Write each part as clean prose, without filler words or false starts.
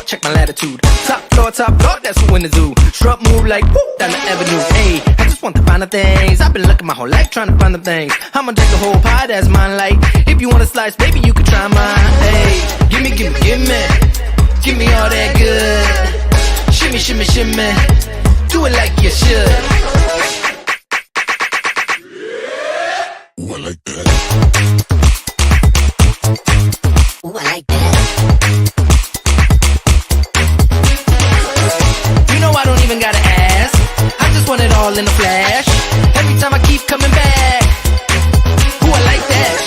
check my latitude. Top floor, that's who in the zoo. Strut move like whoop down the avenue. Hey, I just want the finer things. I've been looking my whole life trying to find them things. I'ma take the whole pie, that's mine. Like, if you want a slice, baby, you can try mine. Hey, gimme, gimme, gimme. Give me all that good. Shimmy, shimmy, shimmy. Do it like you should. Ooh, I like that. Ooh, I like that. You know I don't even gotta ask. I just want it all in a flash. Every time I keep coming back. Ooh, I like that.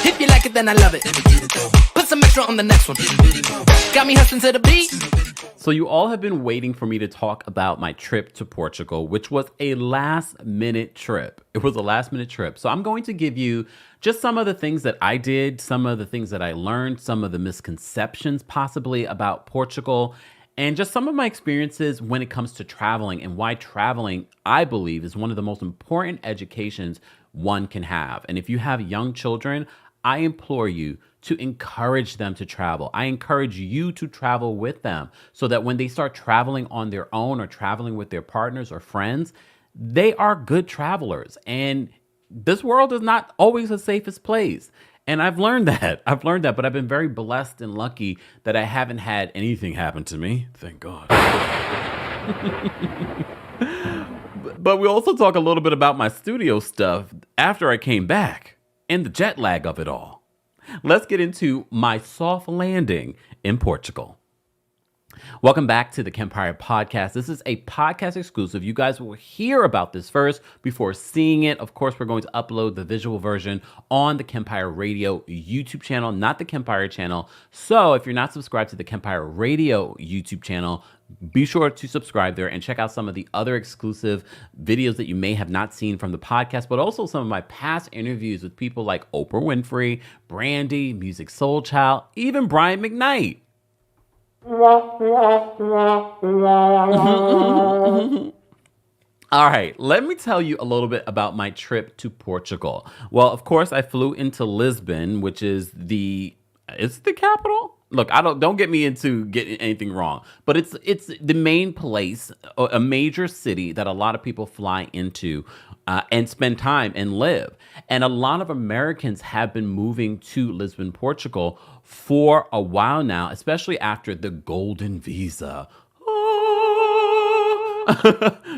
If you like it, then I love it. Put some extra on the next one. Got me hustling to the beat. So you all have been waiting for me to talk about my trip to Portugal, which was a last-minute trip. It was a last-minute trip. So I'm going to give you just some of the things that I did, some of the things that I learned, some of the misconceptions possibly about Portugal, and just some of my experiences when it comes to traveling and why traveling, I believe, is one of the most important educations one can have. And if you have young children, I implore you to encourage them to travel. I encourage you to travel with them so that when they start traveling on their own or traveling with their partners or friends, they are good travelers. And this world is not always the safest place. And I've learned that. But I've been very blessed and lucky that I haven't had anything happen to me. Thank God. But we also talk a little bit about my studio stuff after I came back and the jet lag of it all. Let's get into my soft landing in Portugal. Welcome back to the Kempire podcast. This is a podcast exclusive. You guys will hear about this first before seeing it. Of course, we're going to upload the visual version on the Kempire Radio YouTube channel, not the Kempire channel. So if you're not subscribed to the Kempire Radio YouTube channel, be sure to subscribe there and check out some of the other exclusive videos that you may have not seen from the podcast, but also some of my past interviews with people like Oprah Winfrey, Brandy, Music Soul Child, even Brian McKnight. All right, let me tell you a little bit about my trip to Portugal. Well, of course, I flew into Lisbon, which is the capital. Look, don't get me into getting anything wrong, but it's the main place, a major city that a lot of people fly into and spend time and live. And a lot of Americans have been moving to Lisbon, Portugal for a while now, especially after the Golden Visa.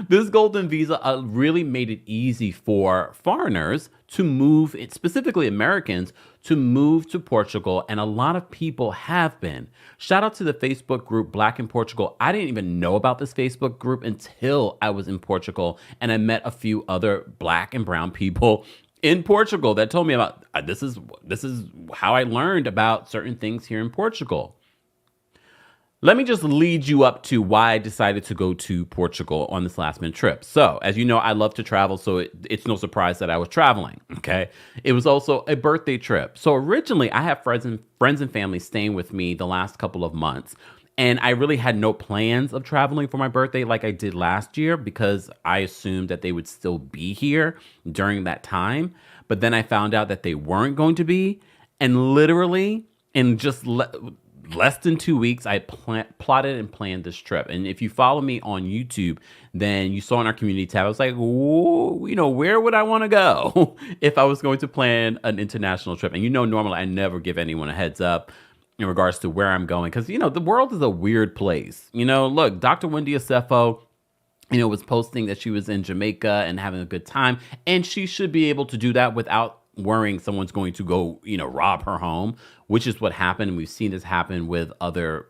This Golden Visa really made it easy for foreigners to move, specifically Americans, to move to Portugal, and a lot of people have been. Shout out to the Facebook group Black in Portugal. I didn't even know about this Facebook group until I was in Portugal, and I met a few other Black and brown people in Portugal that told me about this is how I learned about certain things here in Portugal. Let me just lead you up to why I decided to go to Portugal on this last minute trip. So, as you know, I love to travel, so it's no surprise that I was traveling, okay? It was also a birthday trip. So originally, I have friends and family staying with me the last couple of months, and I really had no plans of traveling for my birthday like I did last year because I assumed that they would still be here during that time. But then I found out that they weren't going to be, and literally in just less than 2 weeks, I plotted and planned this trip. And if you follow me on YouTube, then you saw in our community tab, I was like, where would I want to go if I was going to plan an international trip? And normally I never give anyone a heads up in regards to where I'm going because, the world is a weird place. Look, Dr. Wendy Acefo, was posting that she was in Jamaica and having a good time. And she should be able to do that without worrying someone's going to go, rob her home, which is what happened. And we've seen this happen with other,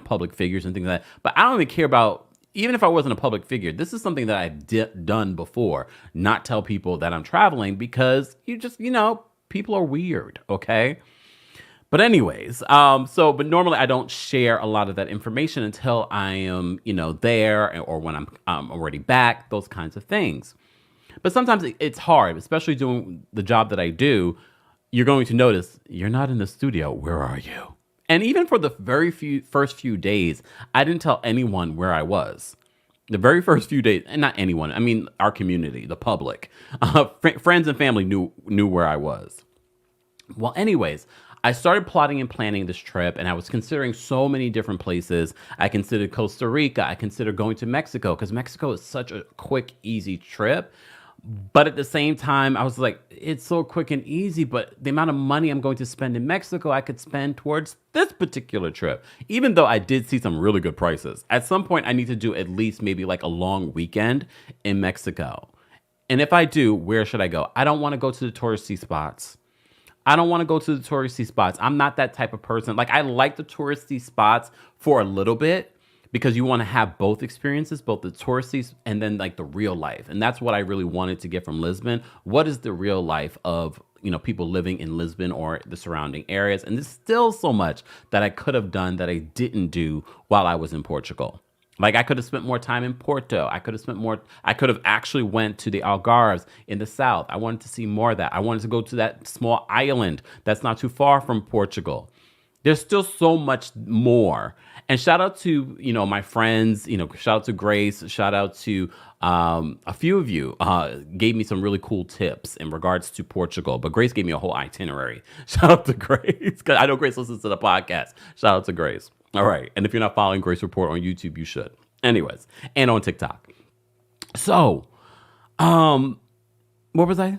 public figures and things like that. But I don't even care about, even if I wasn't a public figure, this is something that I've done before, not tell people that I'm traveling because people are weird, okay? But anyways, but normally I don't share a lot of that information until I am, there or when I'm already back, those kinds of things. But sometimes it's hard, especially doing the job that I do. You're going to notice you're not in the studio. Where are you? And even for the first few days, I didn't tell anyone where I was. The very first few days, and not anyone, I mean our community, the public, friends and family knew where I was. Well, anyways, I started plotting and planning this trip, and I was considering so many different places. I considered Costa Rica. I considered going to Mexico because Mexico is such a quick, easy trip. But at the same time, I was like, it's so quick and easy, but the amount of money I'm going to spend in Mexico, I could spend towards this particular trip, even though I did see some really good prices. At some point, I need to do at least maybe like a long weekend in Mexico. And if I do, where should I go? I don't want to go to the touristy spots. I'm not that type of person. Like, I like the touristy spots for a little bit because you want to have both experiences, both the touristy and then like the real life. And that's what I really wanted to get from Lisbon. What is the real life of, people living in Lisbon or the surrounding areas? And there's still so much that I could have done that I didn't do while I was in Portugal. Like, I could have spent more time in Porto. I could have actually went to the Algarves in the south. I wanted to see more of that. I wanted to go to that small island that's not too far from Portugal. There's still so much more. And shout out to, my friends, shout out to Grace, shout out to a few of you gave me some really cool tips in regards to Portugal. But Grace gave me a whole itinerary. Shout out to Grace, because I know Grace listens to the podcast. Shout out to Grace. All right. And if you're not following Grace Report on YouTube, you should. Anyways, and on TikTok. So, what was I?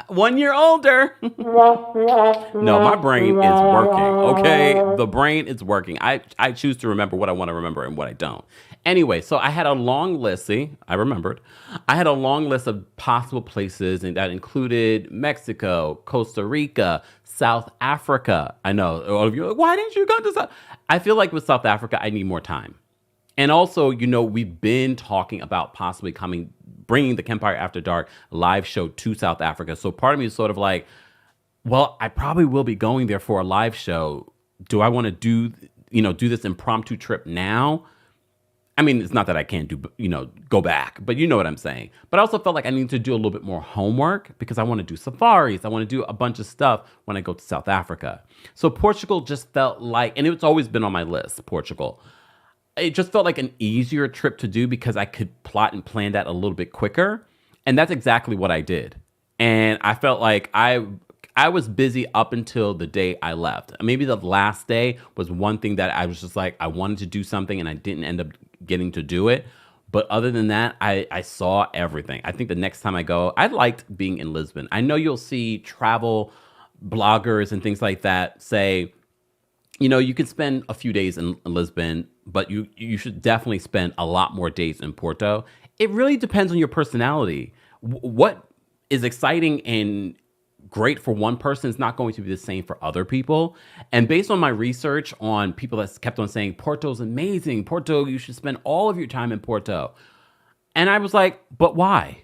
1 year older. No, my brain is working. Okay. The brain is working. I choose to remember what I want to remember and what I don't. Anyway, so I had a long list. See, I remembered. I had a long list of possible places, and that included Mexico, Costa Rica, South Africa. I know all of you are like, why didn't you go to South? I feel like with South Africa, I need more time. And also, we've been talking about possibly bringing the Kempire After Dark live show to South Africa. So part of me is sort of like, well, I probably will be going there for a live show. Do I want to do this impromptu trip now? I mean, it's not that I can't go back, but you know what I'm saying. But I also felt like I need to do a little bit more homework because I want to do safaris. I want to do a bunch of stuff when I go to South Africa. So Portugal just felt like, and it's always been on my list, Portugal. It just felt like an easier trip to do because I could plot and plan that a little bit quicker. And that's exactly what I did. And I felt like I was busy up until the day I left. Maybe the last day was one thing that I was just like, I wanted to do something and I didn't end up getting to do it. But other than that, I saw everything. I think the next time I go, I liked being in Lisbon. I know you'll see travel bloggers and things like that say, you can spend a few days in Lisbon, but you should definitely spend a lot more days in Porto. It really depends on your personality. What is exciting and great for one person is not going to be the same for other people. And based on my research on people that kept on saying, Porto's amazing. Porto, you should spend all of your time in Porto. And I was like, but why?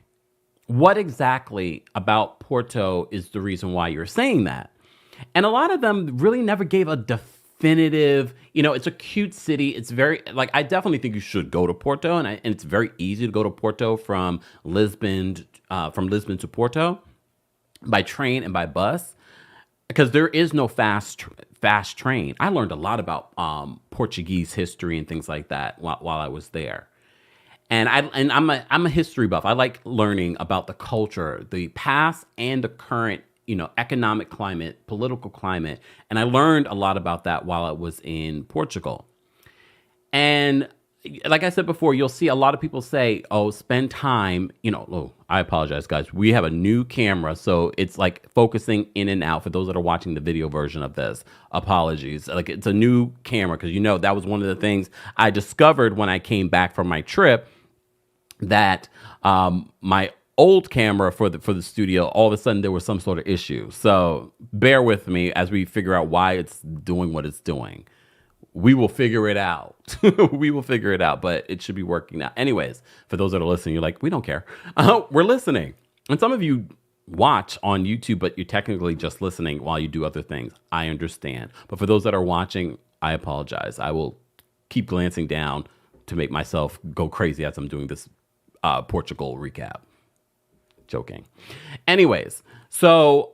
What exactly about Porto is the reason why you're saying that? And a lot of them really never gave a definitive, it's a cute city. It's very, I definitely think you should go to Porto. And it's very easy to go to Porto from Lisbon to Porto by train and by bus, because there is no fast train. I learned a lot about Portuguese history and things like that while I was there. And I'm a history buff. I like learning about the culture, the past and the current, economic climate, political climate. And I learned a lot about that while I was in Portugal. And like I said before, you'll see a lot of people say, oh, spend time, I apologize, guys. We have a new camera, so it's like focusing in and out for those that are watching the video version of this. Apologies. Like, it's a new camera because, that was one of the things I discovered when I came back from my trip, that my old camera for the studio, all of a sudden there was some sort of issue. So bear with me as we figure out why it's doing what it's doing. We will figure it out. We will figure it out, but it should be working now. Anyways, for those that are listening, you're like, we don't care. We're listening. And some of you watch on YouTube, but you're technically just listening while you do other things. I understand. But for those that are watching, I apologize. I will keep glancing down to make myself go crazy as I'm doing this Portugal recap. Joking. Anyways, so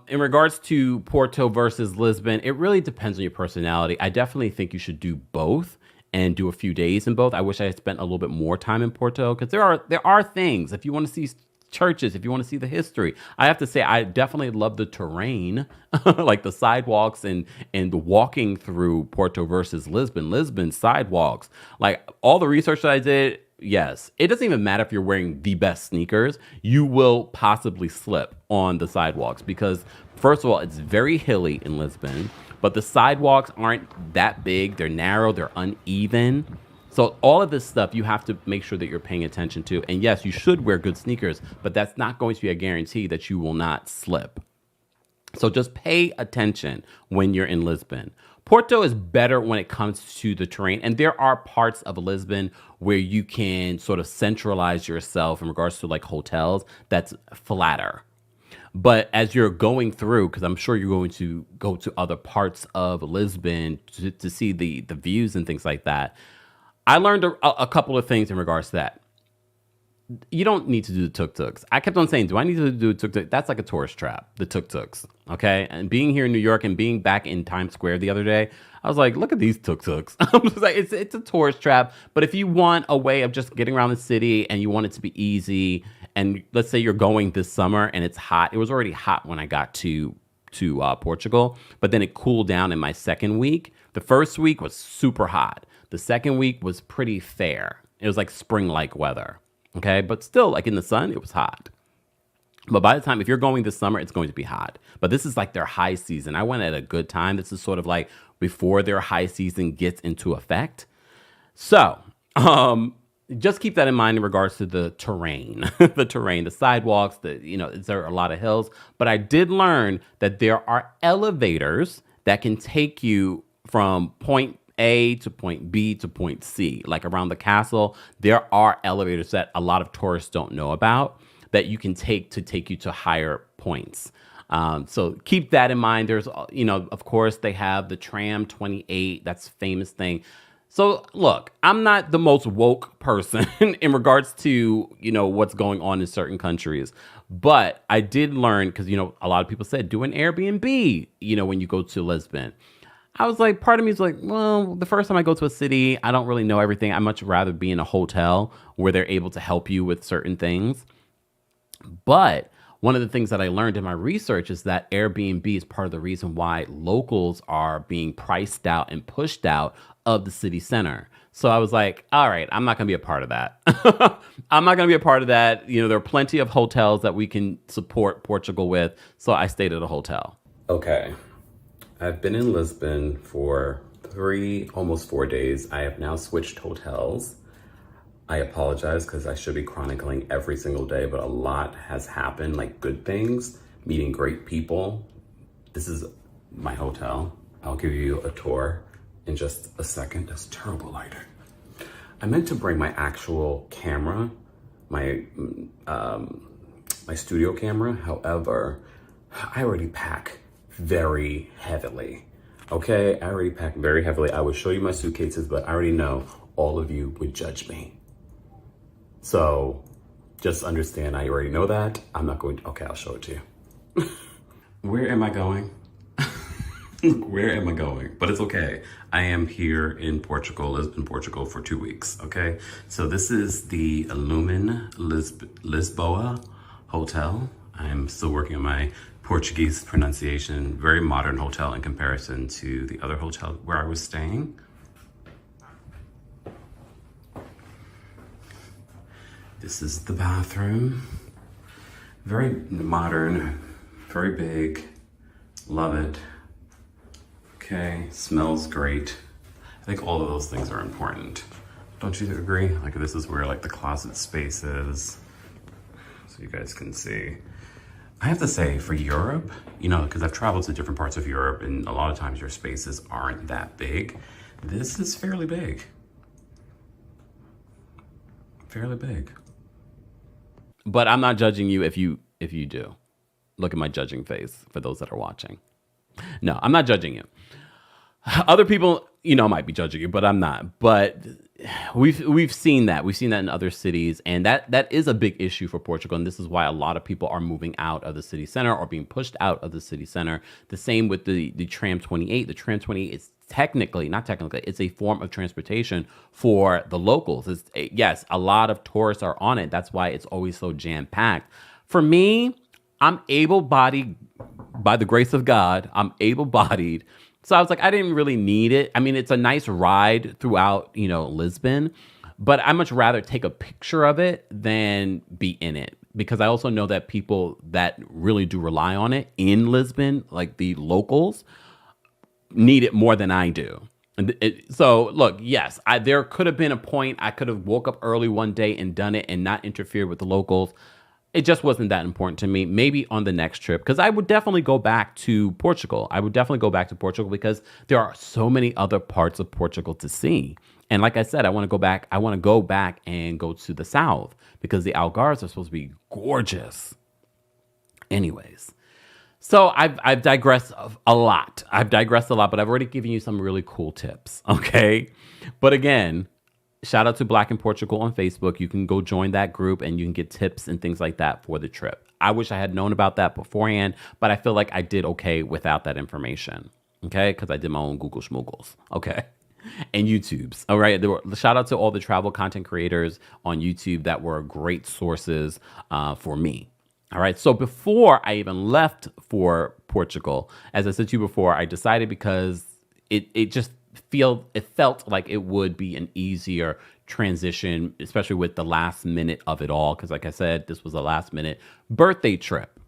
in regards to Porto versus Lisbon, it really depends on your personality. I definitely think you should do both and do a few days in both. I wish I had spent a little bit more time in Porto because there are things. If you want to see churches, if you want to see the history. I have to say, I definitely love the terrain, like the sidewalks and walking through Porto versus Lisbon. Lisbon sidewalks, like all the research that I did. Yes, it doesn't even matter if you're wearing the best sneakers, you will possibly slip on the sidewalks because, first of all, it's very hilly in Lisbon, but the sidewalks aren't that big. They're narrow, they're uneven. So all of this stuff you have to make sure that you're paying attention to. And yes, you should wear good sneakers, but that's not going to be a guarantee that you will not slip. So just pay attention when you're in Lisbon. Porto is better when it comes to the terrain. And there are parts of Lisbon where you can sort of centralize yourself in regards to like hotels that's flatter. But as you're going through, because I'm sure you're going to go to other parts of Lisbon to see the views and things like that, I learned a couple of things in regards to that. You don't need to do the tuk-tuks. I kept on saying, do I need to do a tuk-tuk? That's like a tourist trap, the tuk-tuks, okay? And being here in New York and being back in Times Square the other day, I was like, look at these tuk-tuks. I was like, it's a tourist trap. But if you want a way of just getting around the city and you want it to be easy, and let's say you're going this summer and it's hot. It was already hot when I got to Portugal, but then it cooled down in my second week. The first week was super hot. The second week was pretty fair. It was like spring-like weather. Okay, but still, like in the sun, it was hot. But by the time, if you're going this summer, it's going to be hot. But this is like their high season. I went at a good time. This is sort of like before their high season gets into effect. So just keep that in mind in regards to the terrain, the sidewalks, there are a lot of hills. But I did learn that there are elevators that can take you from point A to point B to point C. Like around the castle, there are elevators that a lot of tourists don't know about that you can take you to higher points. So keep that in mind. There's, of course, they have the tram 28. That's a famous thing. So look, I'm not the most woke person in regards to, what's going on in certain countries. But I did learn, because, a lot of people said do an Airbnb, when you go to Lisbon. I was like, part of me is like, well, the first time I go to a city, I don't really know everything. I'd much rather be in a hotel where they're able to help you with certain things. But one of the things that I learned in my research is that Airbnb is part of the reason why locals are being priced out and pushed out of the city center. So I was like, all right, I'm not going to be a part of that. I'm not going to be a part of that. There are plenty of hotels that we can support Portugal with. So I stayed at a hotel. Okay. I've been in Lisbon for almost 4 days. I have now switched hotels. I apologize because I should be chronicling every single day, but a lot has happened, like good things, meeting great people. This is my hotel. I'll give you a tour in just a second. That's terrible lighting. I meant to bring my actual camera, my studio camera. However, I already pack very heavily. Okay, I already packed very heavily. I would show you my suitcases, but I already know all of you would judge me. So just understand, I already know that. I'm not going to, okay, I'll show it to you. Where am I going? Where am I going? But it's okay. I am here in Portugal, Lisbon, Portugal for 2 weeks, okay? So this is the Lumen Lisboa Hotel. I'm still working on my Portuguese pronunciation. Very modern hotel in comparison to the other hotel where I was staying. This is the bathroom. Very modern, very big. Love it. Okay, smells great. I think all of those things are important. Don't you agree? Like this is where like the closet space is. So you guys can see. I have to say for Europe, because I've traveled to different parts of Europe and a lot of times your spaces aren't that big. This is fairly big. Fairly big. But I'm not judging you if you do. Look at my judging face for those that are watching. No, I'm not judging you. Other people, might be judging you, but I'm not. But we've seen that. We've seen that in other cities, and that is a big issue for Portugal. And this is why a lot of people are moving out of the city center or being pushed out of the city center. The same with the tram 28. The tram 28 is not technically, it's a form of transportation for the locals. Yes, a lot of tourists are on it. That's why it's always so jam-packed. For me, I'm able-bodied by the grace of God. I'm able-bodied. So I was like, I didn't really need it. I mean, it's a nice ride throughout, Lisbon, but I much rather take a picture of it than be in it, because I also know that people that really do rely on it in Lisbon, like the locals, need it more than I do. So look, yes, there could have been a point I could have woke up early one day and done it and not interfered with the locals. It just wasn't that important to me. Maybe on the next trip, because I would definitely go back to Portugal. Because there are so many other parts of Portugal to see. And like I said, I want to go back. I want to go back and go to the south because the Algarves are supposed to be gorgeous. Anyways, so I've digressed a lot. But I've already given you some really cool tips. Okay. But again, shout out to Black in Portugal on Facebook. You can go join that group and you can get tips and things like that for the trip. I wish I had known about that beforehand, but I feel like I did okay without that information. Okay. Because I did my own Google schmoogles. Okay. And YouTubes. All right. Shout out to all the travel content creators on YouTube that were great sources for me. All right. So before I even left for Portugal, as I said to you before, I decided because it felt like it would be an easier transition, especially with the last minute of it all. Because like I said, this was a last minute birthday trip.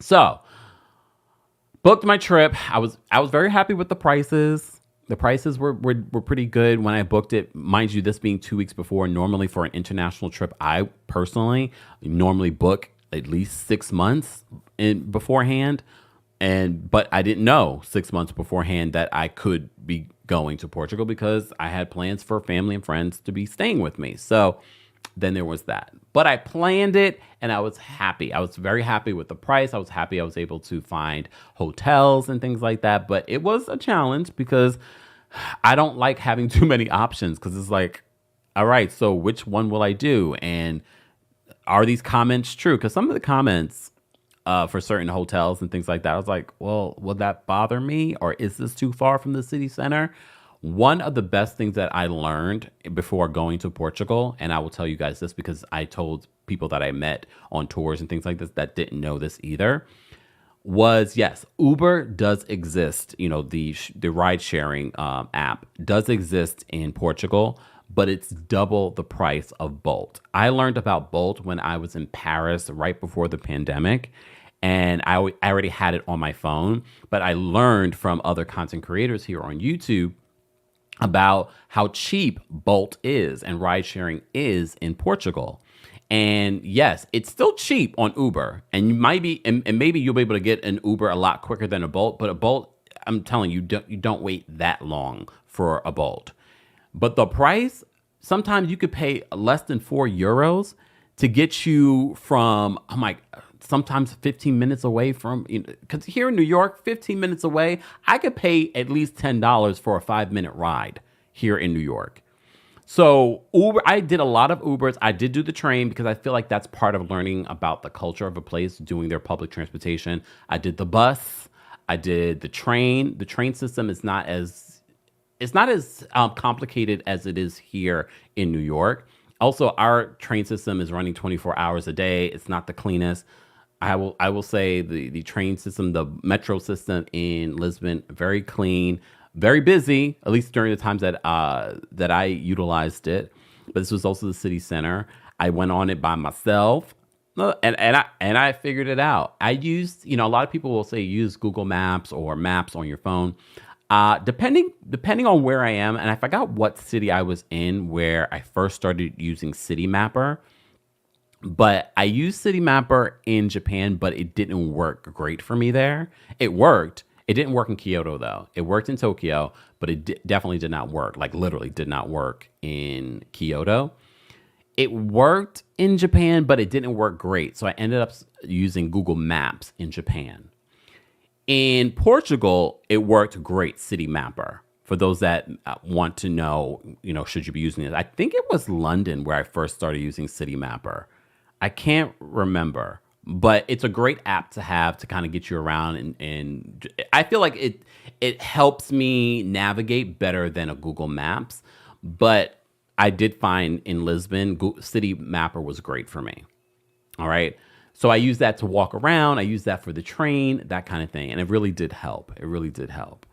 So booked my trip. I was very happy with the prices. The prices were pretty good when I booked it. Mind you, this being 2 weeks before. Normally for an international trip, I personally normally book at least 6 months beforehand. But I didn't know 6 months beforehand that I could be going to Portugal because I had plans for family and friends to be staying with me. So then there was that. But I planned it and I was happy. I was very happy with the price. I was happy I was able to find hotels and things like that. But it was a challenge because I don't like having too many options because it's like, all right, so which one will I do? And are these comments true? Because some of the comments for certain hotels and things like that, I was like, well, will that bother me? Or is this too far from the city center? One of the best things that I learned before going to Portugal, and I will tell you guys this because I told people that I met on tours and things like this that didn't know this either, was yes, Uber does exist. The ride sharing app does exist in Portugal, but it's double the price of Bolt. I learned about Bolt when I was in Paris right before the pandemic. And I already had it on my phone, but I learned from other content creators here on YouTube about how cheap Bolt is and ride sharing is in Portugal. And yes, it's still cheap on Uber, and maybe you'll be able to get an Uber a lot quicker than a Bolt. But a Bolt, I'm telling you, you don't wait that long for a Bolt. But the price, sometimes you could pay less than €4 to get you from sometimes 15 minutes away from, because here in New York, 15 minutes away, I could pay at least $10 for a 5-minute ride here in New York. So Uber, I did a lot of Ubers. I did do the train because I feel like that's part of learning about the culture of a place, doing their public transportation. I did the bus. I did the train. The train system is not as complicated as it is here in New York. Also, our train system is running 24 hours a day. It's not the cleanest. I will say the train system, the metro system in Lisbon, very clean, very busy, at least during the times that I utilized it. But this was also the city center. I went on it by myself, and I figured it out. I used, a lot of people will say use Google Maps or Maps on your phone. Depending on where I am, and I forgot what city I was in where I first started using City Mapper. But I used City Mapper in Japan, but it didn't work great for me there. It worked. It didn't work in Kyoto, though. It worked in Tokyo, but it definitely did not work. Like, literally did not work in Kyoto. It worked in Japan, but it didn't work great. So I ended up using Google Maps in Japan. In Portugal, it worked great, City Mapper. For those that want to know, should you be using it? I think it was London where I first started using City Mapper. I can't remember, but it's a great app to have to kind of get you around. And I feel like it helps me navigate better than a Google Maps. But I did find in Lisbon, City Mapper was great for me. All right. So I use that to walk around. I use that for the train, that kind of thing. And it really did help. It really did help.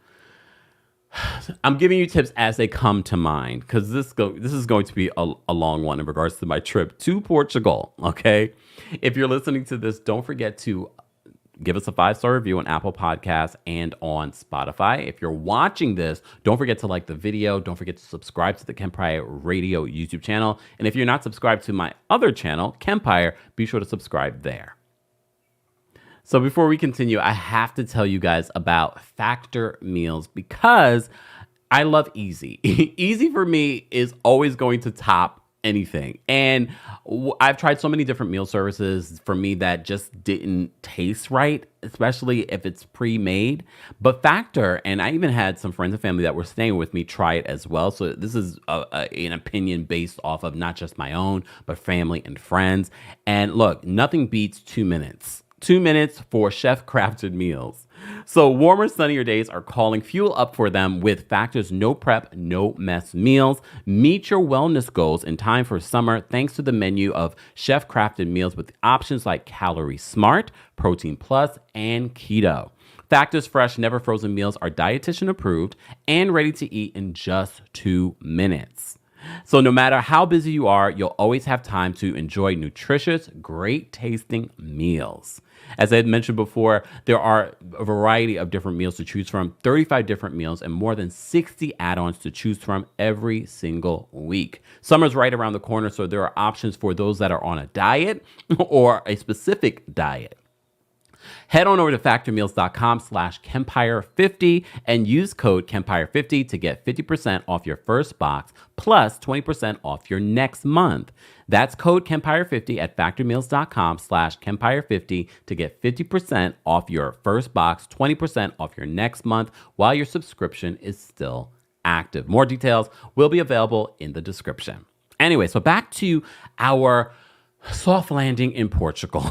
I'm giving you tips as they come to mind because this is going to be a long one in regards to my trip to Portugal. Okay. If you're listening to this, don't forget to give us a 5-star review on Apple Podcasts and on Spotify. If you're watching this, don't forget to like the video. Don't forget to subscribe to the Kempire Radio YouTube channel. And if you're not subscribed to my other channel, Kempire, be sure to subscribe there. So before we continue, I have to tell you guys about Factor meals because I love easy. Easy for me is always going to top anything. And I've tried so many different meal services for me that just didn't taste right, especially if it's pre-made. But Factor, and I even had some friends and family that were staying with me try it as well. So this is an opinion based off of not just my own, but family and friends. And look, nothing beats 2 minutes. 2 minutes for chef-crafted meals. So warmer, sunnier days are calling. Fuel up for them with Factor's no prep, no mess meals. Meet your wellness goals in time for summer thanks to the menu of chef-crafted meals with options like Calorie Smart, Protein Plus, and Keto. Factor's fresh, never frozen meals are dietitian approved and ready to eat in just 2 minutes. So no matter how busy you are, you'll always have time to enjoy nutritious, great tasting meals. As I had mentioned before, there are a variety of different meals to choose from, 35 different meals and more than 60 add-ons to choose from every single week. Summer's right around the corner, so there are options for those that are on a diet or a specific diet. Head on over to factormeals.com/Kempire50 and use code Kempire50 to get 50% off your first box plus 20% off your next month. That's code Kempire50 at factormeals.com/Kempire50 to get 50% off your first box, 20% off your next month while your subscription is still active. More details will be available in the description. Anyway, so back to our soft landing in Portugal.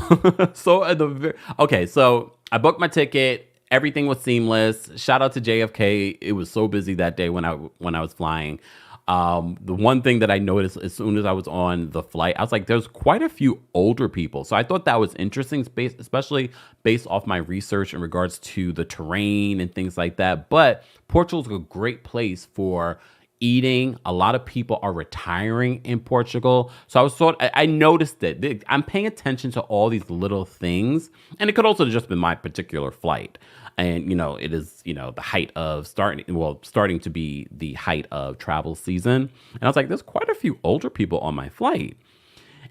So I booked my ticket. Everything was seamless. Shout out to JFK. It was so busy that day when I was flying. The one thing that I noticed as soon as I was on the flight, I was like, there's quite a few older people. So I thought that was interesting, especially based off my research in regards to the terrain and things like that. But Portugal's a great place for eating. A lot of people are retiring in Portugal. So I noticed it. I'm paying attention to all these little things. And it could also just been my particular flight. And, it is, the height of starting to be the height of travel season. And I was like, there's quite a few older people on my flight.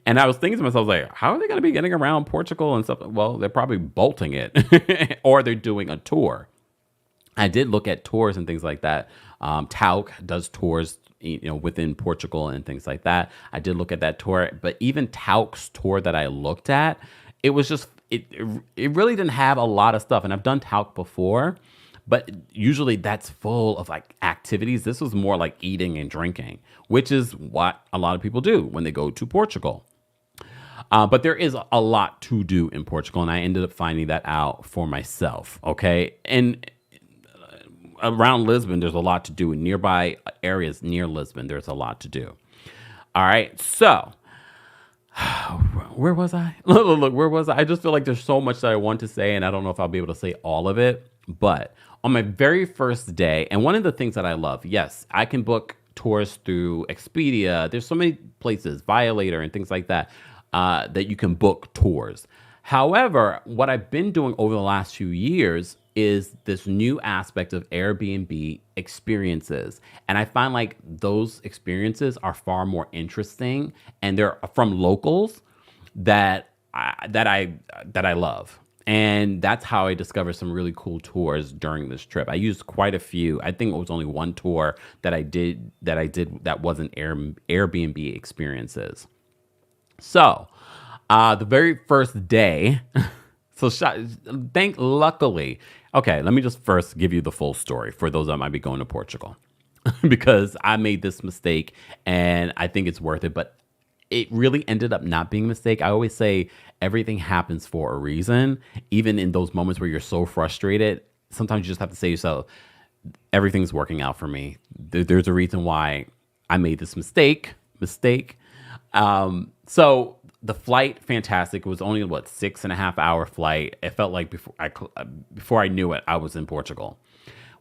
And I was thinking to myself, like, how are they going to be getting around Portugal and stuff? Well, they're probably bolting it or they're doing a tour. I did look at tours and things like that. Tauk does tours, within Portugal and things like that. I did look at that tour, but even Tauk's tour that I looked at, it was just, it really didn't have a lot of stuff. And I've done Tauk before, but usually that's full of like activities. This was more like eating and drinking, which is what a lot of people do when they go to Portugal. But there is a lot to do in Portugal, and I ended up finding that out for myself. Okay. And around Lisbon, there's a lot to do. In nearby areas near Lisbon, there's a lot to do. All right. So where was I? Look, where was I? I just feel like there's so much that I want to say, and I don't know if I'll be able to say all of it. But on my very first day, and one of the things that I love, yes, I can book tours through Expedia. There's so many places, Violator and things like that, that you can book tours. However, what I've been doing over the last few years is this new aspect of Airbnb experiences. And I find like those experiences are far more interesting, and they're from locals that I love. And that's how I discovered some really cool tours during this trip. I used quite a few. I think it was only one tour that I did that wasn't Airbnb experiences. So, the very first day, luckily, okay, let me just first give you the full story for those that might be going to Portugal, because I made this mistake and I think it's worth it. But it really ended up not being a mistake. I always say everything happens for a reason. Even in those moments where you're so frustrated, sometimes you just have to say to yourself, everything's working out for me. There's a reason why I made this mistake. So the flight, fantastic. It was only 6.5 hour flight. It felt like before I knew it, I was in Portugal.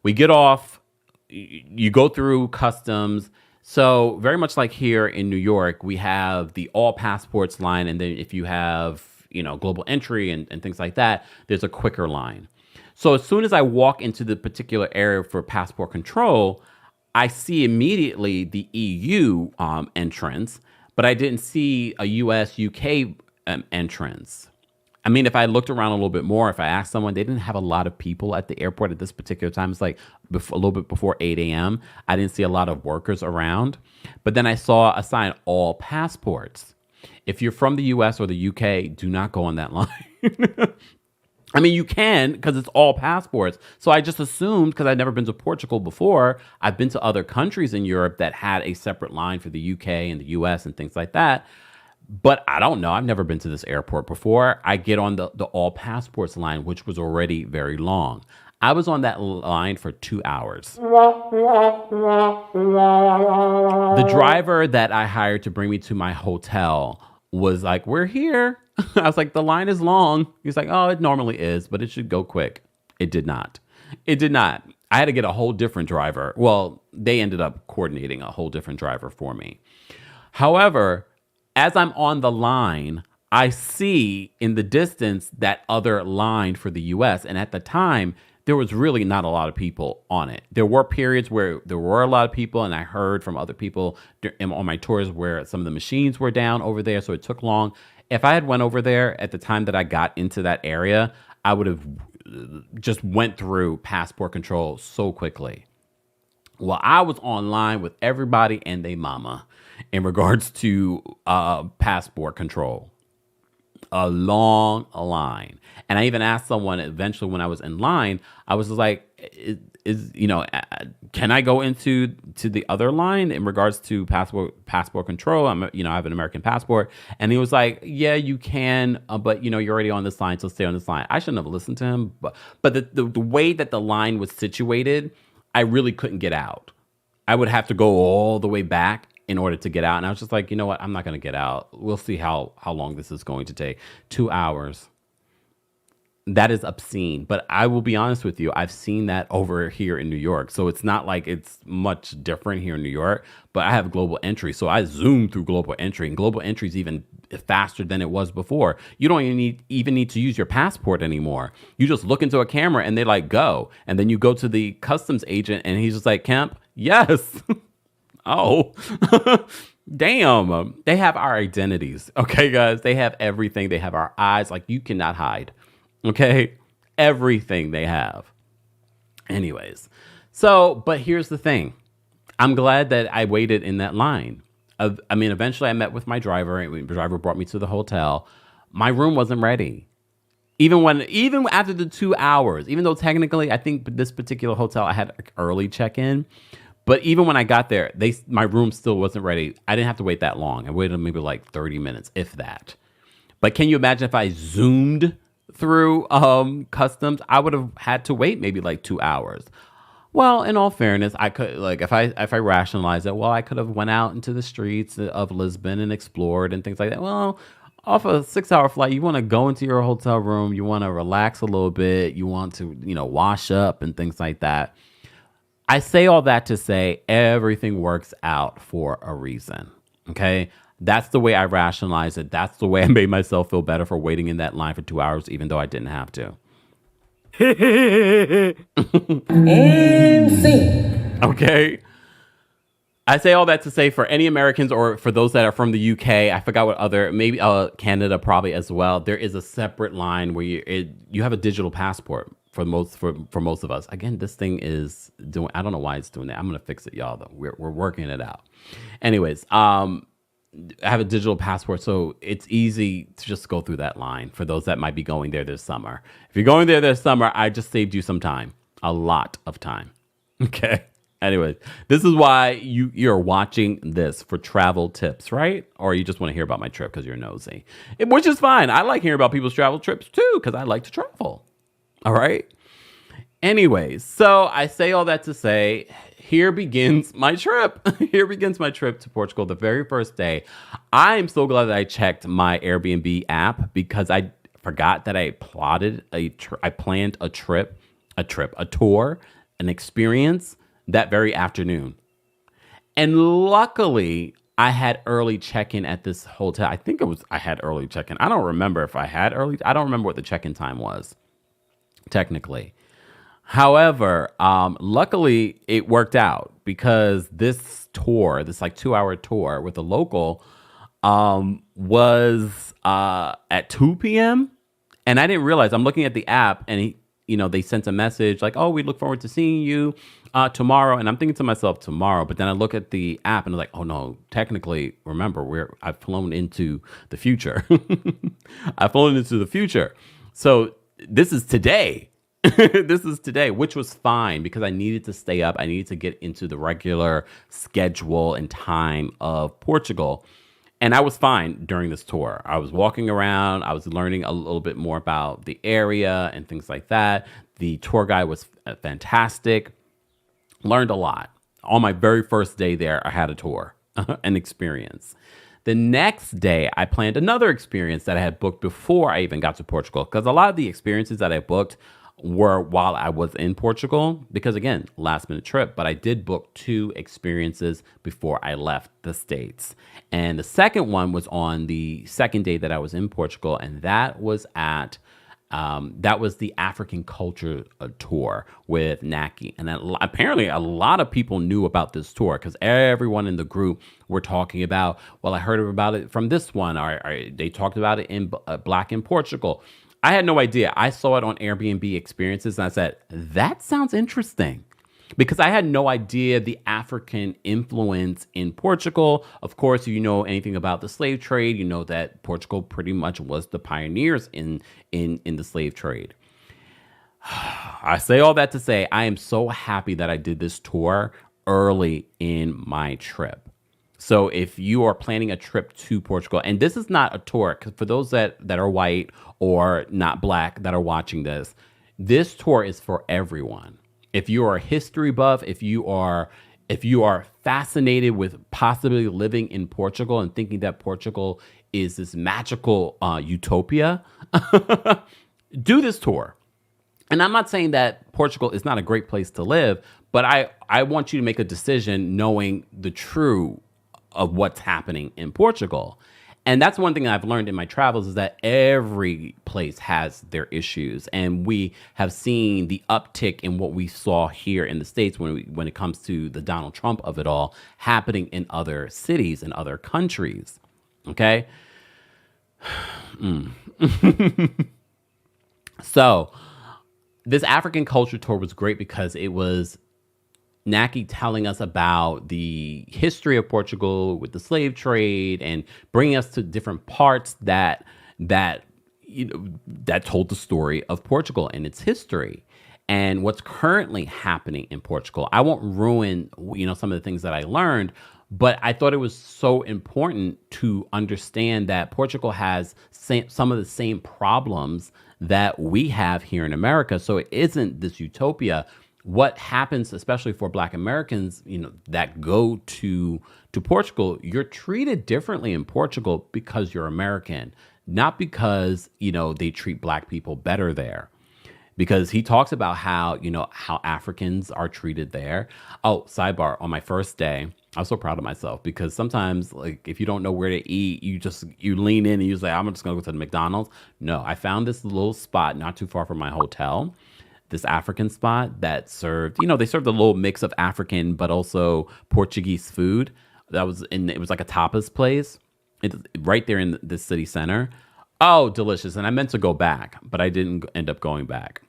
We get off. You go through customs. So very much like here in New York, we have the all passports line, and then if you have global entry and things like that, there's a quicker line. So as soon as I walk into the particular area for passport control, I see immediately the EU entrance, but I didn't see a US, UK entrance. I mean, if I looked around a little bit more, if I asked someone, they didn't have a lot of people at the airport at this particular time. It's like a little bit before 8 a.m. I didn't see a lot of workers around. But then I saw a sign, all passports. If you're from the US or the UK, do not go on that line. I mean, you can because it's all passports. So I just assumed, because I'd never been to Portugal before, I've been to other countries in Europe that had a separate line for the UK and the US and things like that. But I don't know. I've never been to this airport before. I get on the all passports line, which was already very long. I was on that line for 2 hours. The driver that I hired to bring me to my hotel was like, we're here. I was like, the line is long. He's like, oh, it normally is, but it should go quick. It did not. It did not. I had to get a whole different driver. Well, they ended up coordinating a whole different driver for me. However, as I'm on the line, I see in the distance that other line for the US. And at the time, there was really not a lot of people on it. There were periods where there were a lot of people, and I heard from other people on my tours where some of the machines were down over there, so it took long. If I had went over there at the time that I got into that area, I would have just went through passport control so quickly. Well, I was online with everybody and they mama in regards to passport control. A long line. And I even asked someone eventually when I was in line, I was like, can I go to the other line in regards to passport control? I have an American passport. And he was like, yeah, you can, but you're already on this line, so stay on this line. I shouldn't have listened to him, but the way that the line was situated, I really couldn't get out. I would have to go all the way back in order to get out. And I was just like, you know what? I'm not going to get out. We'll see how long this is going to take. 2 hours. That is obscene. But I will be honest with you. I've seen that over here in New York. So it's not like it's much different here in New York. But I have global entry. So I zoom through global entry. And global entry is even faster than it was before. You don't even need to use your passport anymore. You just look into a camera and they like go. And then you go to the customs agent and he's just like, Kemp, yes. Oh, damn. They have our identities. Okay, guys, they have everything. They have our eyes. Like, you cannot hide. Okay, everything they have. Anyways, but here's the thing. I'm glad that I waited in that line. Eventually I met with my driver, and the driver brought me to the hotel. My room wasn't ready. Even after the 2 hours, even though technically I think this particular hotel I had early check-in, but even when I got there, my room still wasn't ready. I didn't have to wait that long. I waited maybe like 30 minutes, if that. But can you imagine if I zoomed through customs? I would have had to wait maybe like 2 hours. Well, in all fairness, I could, like, if I rationalize it, well, I could have went out into the streets of Lisbon and explored and things like that. Well, off a 6-hour flight, you want to go into your hotel room, you want to relax a little bit, you want to, wash up and things like that. I say all that to say everything works out for a reason. Okay. That's the way I rationalize it. That's the way I made myself feel better for waiting in that line for 2 hours, even though I didn't have to. Okay. I say all that to say for any Americans or for those that are from the UK, I forgot what other, maybe Canada probably as well. There is a separate line where you have a digital passport for most of us. Again, this thing is doing, I don't know why it's doing that. I'm going to fix it, y'all, though. We're working it out. Anyways, I have a digital passport, so it's easy to just go through that line for those that might be going there this summer. If you're going there this summer, I just saved you some time, a lot of time. Okay. Anyway, this is why you're watching this for travel tips, right? Or you just want to hear about my trip because you're nosy, which is fine. I like hearing about people's travel trips too because I like to travel. All right. Anyways, so I say all that to say, here begins my trip. Here begins my trip to Portugal. The very first day, I am so glad that I checked my Airbnb app because I forgot that I planned a tour, an experience that very afternoon. And luckily, I had early check-in at this hotel. I had early check-in. I don't remember if I had early. I don't remember what the check-in time was, technically. However, luckily, it worked out because this tour, this like 2-hour tour with a local, was at 2 p.m. And I didn't realize. I'm looking at the app and they sent a message like, oh, we look forward to seeing you tomorrow. And I'm thinking to myself, tomorrow. But then I look at the app and I'm like, oh, no, technically, remember, I've flown into the future. I've flown into the future. So this is today. This is today, which was fine because I needed to stay up. I needed to get into the regular schedule and time of Portugal. And I was fine during this tour. I was walking around. I was learning a little bit more about the area and things like that. The tour guide was fantastic. Learned a lot. On my very first day there, I had a tour, an experience. The next day, I planned another experience that I had booked before I even got to Portugal. Because a lot of the experiences that I booked were while I was in Portugal. Because again, last minute trip. But I did book 2 experiences before I left the States. And the second one was on the second day that I was in Portugal. And that was the African culture tour with Naki. And apparently a lot of people knew about this tour because everyone in the group were talking about, well, I heard about it from this one. Or they talked about it in Black in Portugal. I had no idea. I saw it on Airbnb experiences and I said, that sounds interesting. Because I had no idea the African influence in Portugal. Of course, you know anything about the slave trade, you know that Portugal pretty much was the pioneers in the slave trade. I say all that to say I am so happy that I did this tour early in my trip. So if you are planning a trip to Portugal, and this is not a tour, because for those that are white or not Black that are watching this tour is for everyone. If you are a history buff, if you are fascinated with possibly living in Portugal and thinking that Portugal is this magical utopia, do this tour. And I'm not saying that Portugal is not a great place to live, but I want you to make a decision knowing the true of what's happening in Portugal. And that's one thing that I've learned in my travels is that every place has their issues. And we have seen the uptick in what we saw here in the States when it comes to the Donald Trump of it all happening in other cities and other countries. Okay? So this African culture tour was great because it was Naki telling us about the history of Portugal with the slave trade and bringing us to different parts that told the story of Portugal and its history and what's currently happening in Portugal. I won't ruin, some of the things that I learned, but I thought it was so important to understand that Portugal has some of the same problems that we have here in America. So it isn't this utopia. What happens, especially for Black Americans, that go to Portugal, you're treated differently in Portugal because you're American, not because, they treat Black people better there. Because he talks about how Africans are treated there. Oh, sidebar, on my first day, I was so proud of myself because sometimes, like, if you don't know where to eat, you lean in and you say, I'm just going to go to the McDonald's. No, I found this little spot not too far from my hotel. This African spot that served, they served a little mix of African, but also Portuguese food. It was like a tapas place right there in the city center. Oh, delicious. And I meant to go back, but I didn't end up going back.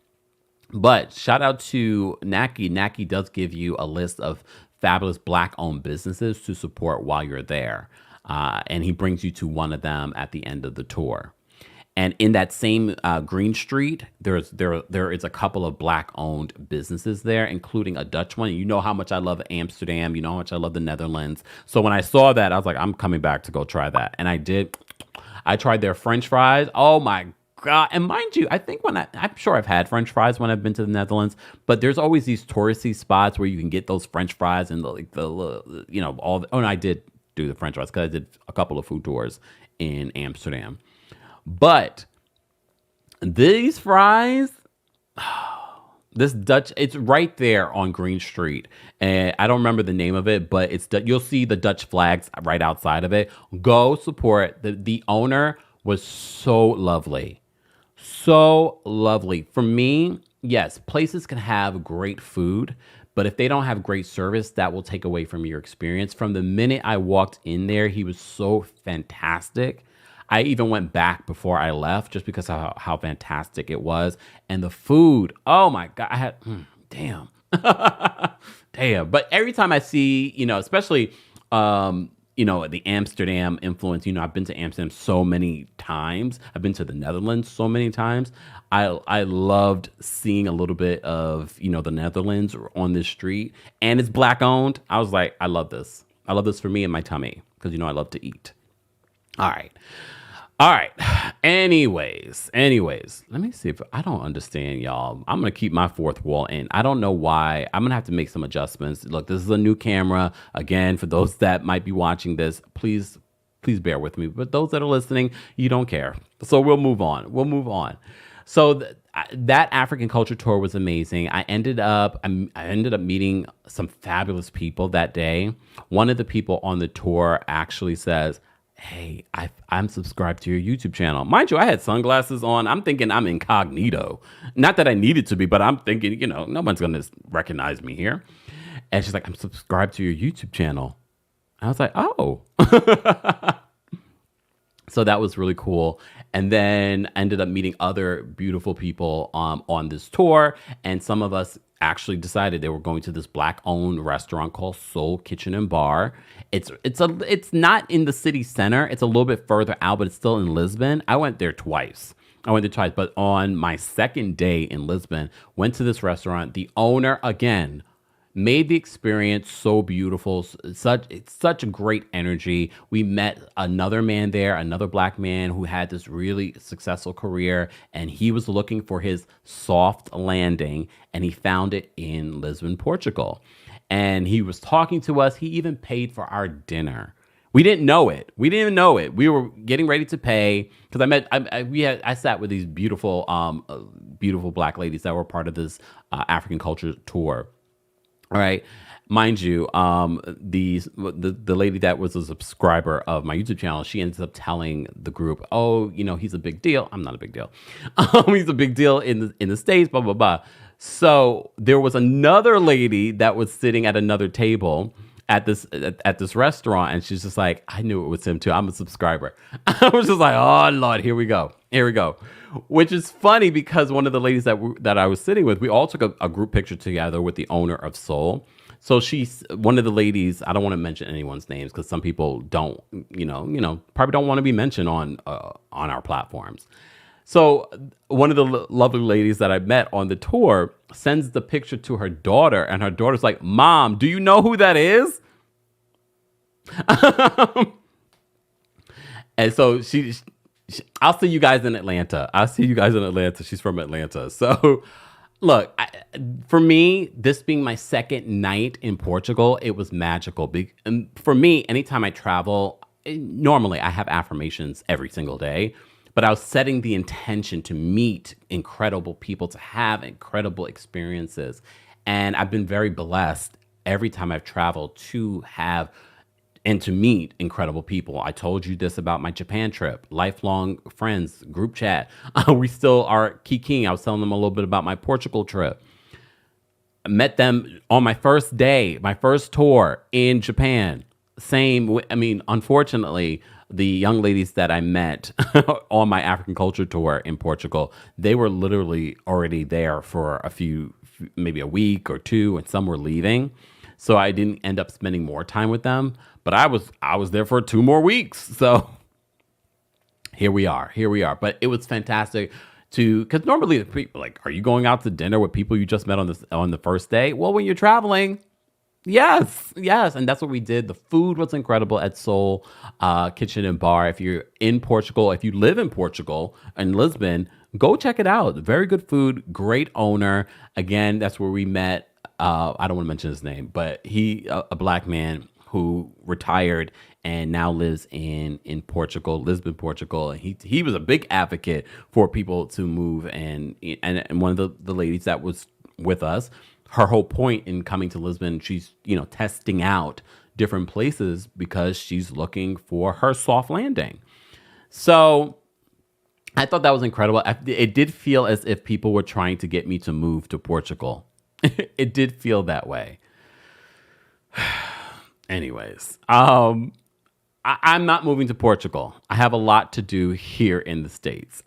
But shout out to Naki. Naki does give you a list of fabulous Black owned businesses to support while you're there. And he brings you to one of them at the end of the tour. And in that same Green Street, there is a couple of black-owned businesses there, including a Dutch one. You know how much I love Amsterdam. You know how much I love the Netherlands. So when I saw that, I was like, I'm coming back to go try that. And I did. I tried their French fries. Oh my God. And mind you, I think I'm sure I've had French fries when I've been to the Netherlands, but there's always these touristy spots where you can get those French fries and and I did do the French fries because I did a couple of food tours in Amsterdam. But these fries, this Dutch, it's right there on Green Street. And I don't remember the name of it, but you'll see the Dutch flags right outside of it. Go support. The owner was so lovely. So lovely. For me, yes, places can have great food, but if they don't have great service, that will take away from your experience. From the minute I walked in there, he was so fantastic. I even went back before I left just because of how fantastic it was. And the food, oh my God, I had, damn. Damn. But every time I see, especially, the Amsterdam influence, I've been to Amsterdam so many times. I've been to the Netherlands so many times. I loved seeing a little bit of, the Netherlands on this street. And it's black owned. I was like, I love this. I love this for me and my tummy because, I love to eat. All right. Anyways, let me see if I don't understand, y'all. I'm going to keep my fourth wall in. I don't know why. I'm going to have to make some adjustments. Look, this is a new camera. Again, for those that might be watching this, please bear with me. But those that are listening, you don't care. So we'll move on. So that African culture tour was amazing. I ended up meeting some fabulous people that day. One of the people on the tour actually says, hey, I'm subscribed to your YouTube channel. Mind you, I had sunglasses on. I'm thinking I'm incognito. Not that I needed to be, but I'm thinking, no one's going to recognize me here. And she's like, I'm subscribed to your YouTube channel. I was like, oh. So that was really cool. And then I ended up meeting other beautiful people on this tour. And some of us actually decided they were going to this black-owned restaurant called Soul Kitchen and Bar. It's not in the city center. It's a little bit further out, but it's still in Lisbon. I went there twice. But on my second day in Lisbon, went to this restaurant. The owner, again, made the experience so beautiful. It's such a great energy. We met another man there, another black man who had this really successful career, and he was looking for his soft landing, and he found it in Lisbon, Portugal. And he was talking to us. He even paid for our dinner. We didn't know it. We were getting ready to pay because I sat with these beautiful black ladies that were part of this African culture tour. All right. Mind you, the lady that was a subscriber of my YouTube channel, she ends up telling the group, oh, he's a big deal. I'm not a big deal. He's a big deal in the States, blah, blah, blah. So there was another lady that was sitting at another table at this restaurant, and she's just like, I knew it was him too. I'm a subscriber. I was just like, oh Lord, here we go. Which is funny because one of the ladies that I was sitting with, we all took a group picture together with the owner of Soul. So she's one of the ladies. I don't want to mention anyone's names because some people don't, probably don't want to be mentioned on our platforms. So one of the lovely ladies that I met on the tour sends the picture to her daughter, and her daughter's like, Mom, do you know who that is? And so I'll see you guys in Atlanta. She's from Atlanta. So look, for me, this being my second night in Portugal, it was magical. And for me, anytime I travel, normally I have affirmations every single day. But I was setting the intention to meet incredible people, to have incredible experiences. And I've been very blessed every time I've traveled to have and to meet incredible people. I told you this about my Japan trip, lifelong friends, group chat. We still are kikiing. I was telling them a little bit about my Portugal trip. I met them on my first day, my first tour in Japan. Unfortunately, the young ladies that I met on my African culture tour in Portugal, they were literally already there for maybe a week or two, and some were leaving. So I didn't end up spending more time with them, but I was there for 2 more weeks. So Here we are. Here we are. But it was fantastic because normally the people like, are you going out to dinner with people you just met on the first day? Well, when you're traveling, yes, yes. And that's what we did. The food was incredible at Soul Kitchen and Bar. If you're in Portugal, if you live in Portugal and Lisbon, go check it out. Very good food, great owner. Again, that's where we met. I don't want to mention his name, but a black man who retired and now lives in Portugal, Lisbon, Portugal. And he was a big advocate for people to move. And one of the ladies that was with us, her whole point in coming to Lisbon, she's, testing out different places because she's looking for her soft landing. So I thought that was incredible. It did feel as if people were trying to get me to move to Portugal. It did feel that way. Anyways, I'm not moving to Portugal. I have a lot to do here in the States.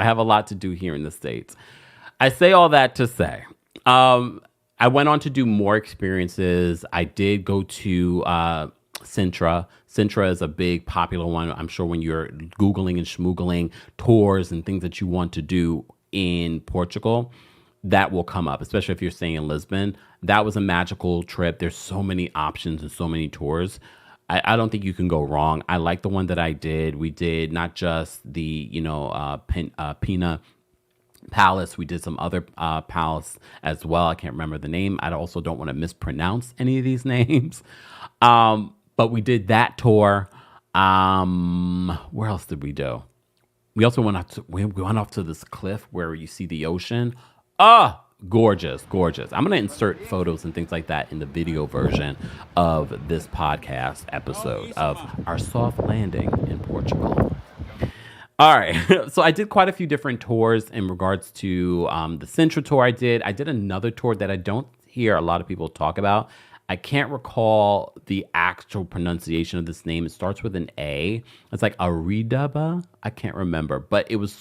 I say all that to say, I went on to do more experiences. I did go to Sintra. Sintra is a big popular one. I'm sure when you're Googling and schmoogling tours and things that you want to do in Portugal, that will come up, especially if you're staying in Lisbon. That was a magical trip. There's so many options and so many tours. I don't think you can go wrong. I like the one that I did. We did not just the, Pina Palace. We did some other palace as well. I can't remember the name. I also don't want to mispronounce any of these names. But we did that tour. Where else did we do? We also went off to this cliff where you see the ocean. Gorgeous. I'm going to insert photos and things like that in the video version of this podcast episode of our soft landing in Portugal. All right. So I did quite a few different tours in regards to the Sintra tour I did. I did another tour that I don't hear a lot of people talk about. I can't recall the actual pronunciation of this name. It starts with an A. It's like Aridaba. I can't remember, but it was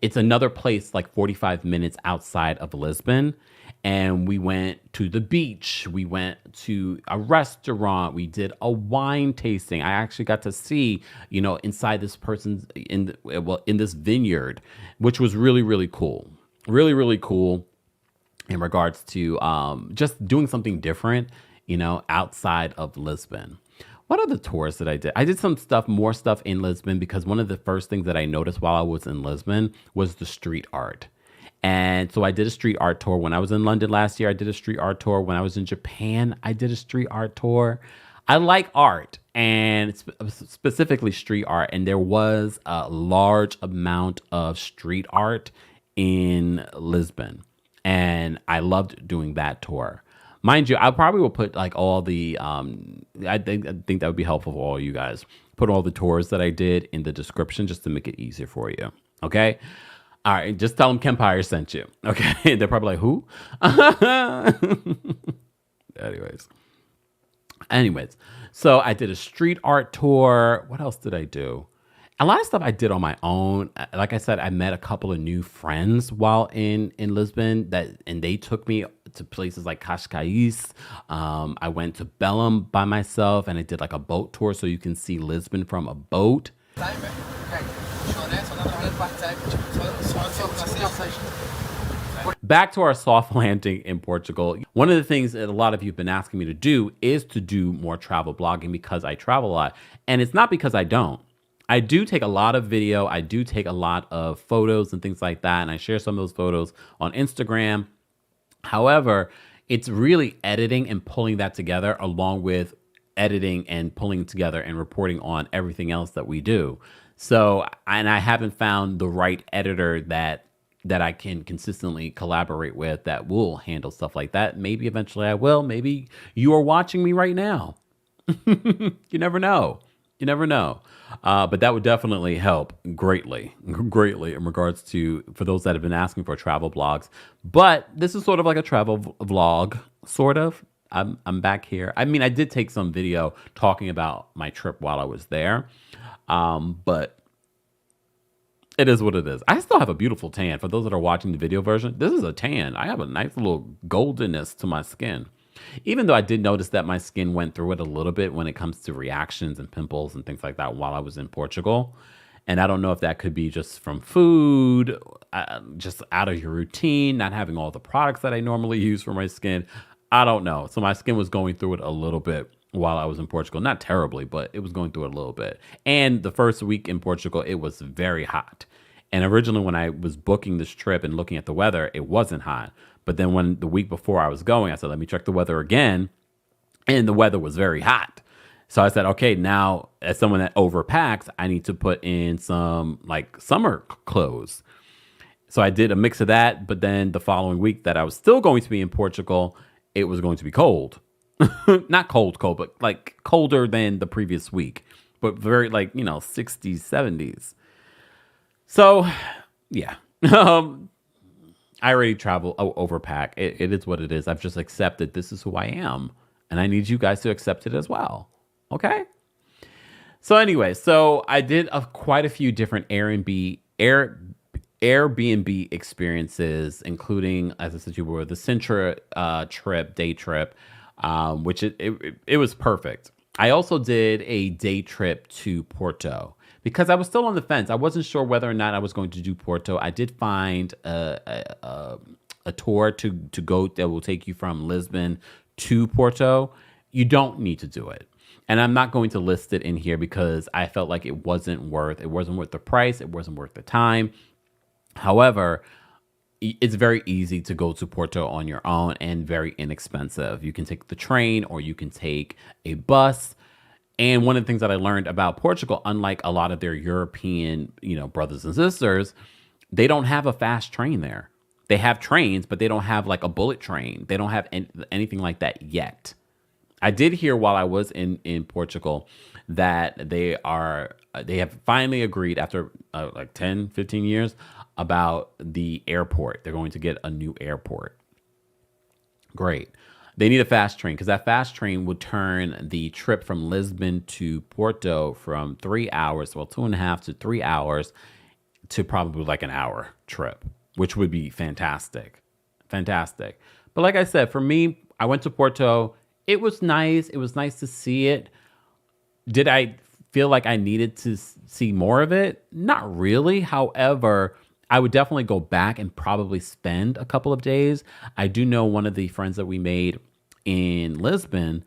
it's another place like 45 minutes outside of Lisbon. And we went to the beach. We went to a restaurant. We did a wine tasting. I actually got to see, inside this person's in this vineyard, which was really, really cool. Really, really cool in regards to just doing something different, outside of Lisbon. What other tours did I do? I did more stuff in Lisbon because one of the first things that I noticed while I was in Lisbon was the street art. And so I did a street art tour. When I was in London last year, I did a street art tour. When I was in Japan, I did a street art tour. I like art, and specifically street art. And there was a large amount of street art in Lisbon. And I loved doing that tour. Mind you, I probably will put like all the, I think that would be helpful for all you guys. Put all the tours that I did in the description just to make it easier for you. Okay? All right, just tell them Kempire sent you. Okay? They're probably like, who? Anyways, so I did a street art tour. What else did I do? A lot of stuff I did on my own. Like I said, I met a couple of new friends while in Lisbon and they took me to places like Cascais. I went to Bellum by myself and I did like a boat tour so you can see Lisbon from a boat. Back to our soft landing in Portugal. One of the things that a lot of you have been asking me to do is to do more travel blogging because I travel a lot. And it's not because I don't. I do take a lot of video. I do take a lot of photos and things like that. And I share some of those photos on Instagram. However, it's really editing and pulling that together along with editing and pulling together and reporting on everything else that we do. So, and I haven't found the right editor that I can consistently collaborate with that will handle stuff like that. Maybe eventually I will. Maybe you are watching me right now. You never know. But that would definitely help greatly in regards to, for those that have been asking for travel blogs. But this is sort of like a travel vlog, sort of. I'm back here. I mean, I did take some video talking about my trip while I was there. But it is what it is. I still have a beautiful tan. For those that are watching the video version, this is a tan. I have a nice little goldenness to my skin. Even though I did notice that my skin went through it a little bit when it comes to reactions and pimples and things like that while I was in Portugal. And I don't know if that could be just from food, just out of your routine, not having all the products that I normally use for my skin. I don't know. So my skin was going through it a little bit while I was in Portugal. Not terribly, but it was going through it a little bit. And the first week in Portugal, it was very hot. And originally when I was booking this trip and looking at the weather, it wasn't hot. But then when the week before I was going, I said, let me check the weather again. And the weather was very hot. So I said, okay, now as someone that overpacks, I need to put in some like summer clothes. So I did a mix of that. But then the following week that I was still going to be in Portugal, it was going to be cold. Not cold, but like colder than the previous week, but very like, 60s, 70s. So yeah, I already travel overpack. It is what it is. I've just accepted this is who I am. And I need you guys to accept it as well. Okay. So anyway, so I did quite a few different Airbnb experiences, including, as I said, you were the Sintra day trip, which it was perfect. I also did a day trip to Porto because I was still on the fence. I wasn't sure whether or not I was going to do Porto. I did find a tour to go that will take you from Lisbon to Porto. You don't need to do it. And I'm not going to list it in here because I felt like it wasn't worth the price. It wasn't worth the time. However, it's very easy to go to Porto on your own and very inexpensive. You can take the train or you can take a bus. And one of the things that I learned about Portugal, unlike a lot of their European, brothers and sisters, they don't have a fast train there. They have trains, but they don't have like a bullet train. They don't have anything like that yet. I did hear while I was in Portugal that they have finally agreed after like 10, 15 years about the airport. They're going to get a new airport. Great. They need a fast train because that fast train would turn the trip from Lisbon to Porto from 3 hours, 2.5 to 3 hours, to probably like an hour trip, which would be fantastic. Fantastic. But like I said, for me, I went to Porto. It was nice. It was nice to see it. Did I feel like I needed to see more of it? Not really. However, I would definitely go back and probably spend a couple of days. I do know one of the friends that we made in Lisbon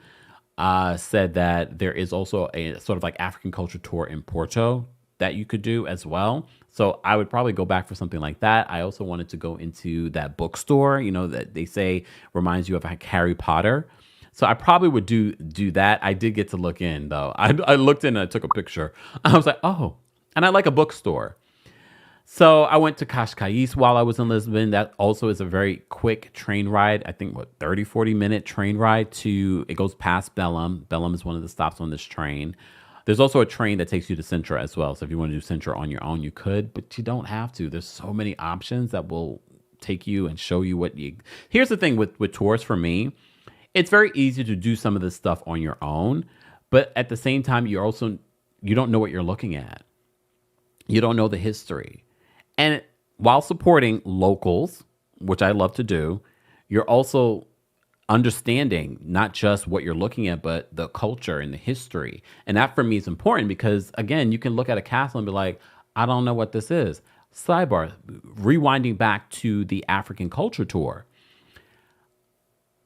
said that there is also a sort of like African culture tour in Porto that you could do as well. So I would probably go back for something like that. I also wanted to go into that bookstore, that they say reminds you of like Harry Potter. So I probably would do that. I did get to look in though. I looked in and I took a picture. I was like, oh, and I like a bookstore. So I went to Cascais while I was in Lisbon. That also is a very quick train ride. I think 30-40 minute train ride it goes past Bellum. Bellum is one of the stops on this train. There's also a train that takes you to Sintra as well. So if you want to do Sintra on your own, you could, but you don't have to. There's so many options that will take you and show you Here's the thing with tours for me. It's very easy to do some of this stuff on your own, but at the same time, you don't know what you're looking at. You don't know the history. And while supporting locals, which I love to do, you're also understanding not just what you're looking at, but the culture and the history. And that for me is important because, again, you can look at a castle and be like, I don't know what this is. Sidebar, rewinding back to the African culture tour.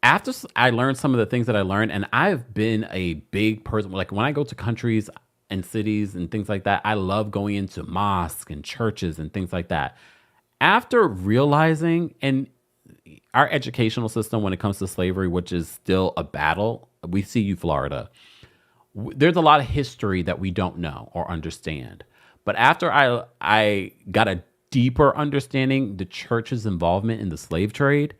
After I learned some of the things that I learned, and I've been a big person, like when I go to countries and cities and things like that, I love going into mosques and churches and things like that. After realizing, and our educational system when it comes to slavery, which is still a battle, we see you, Florida, there's a lot of history that we don't know or understand. But after I got a deeper understanding the church's involvement in the slave trade,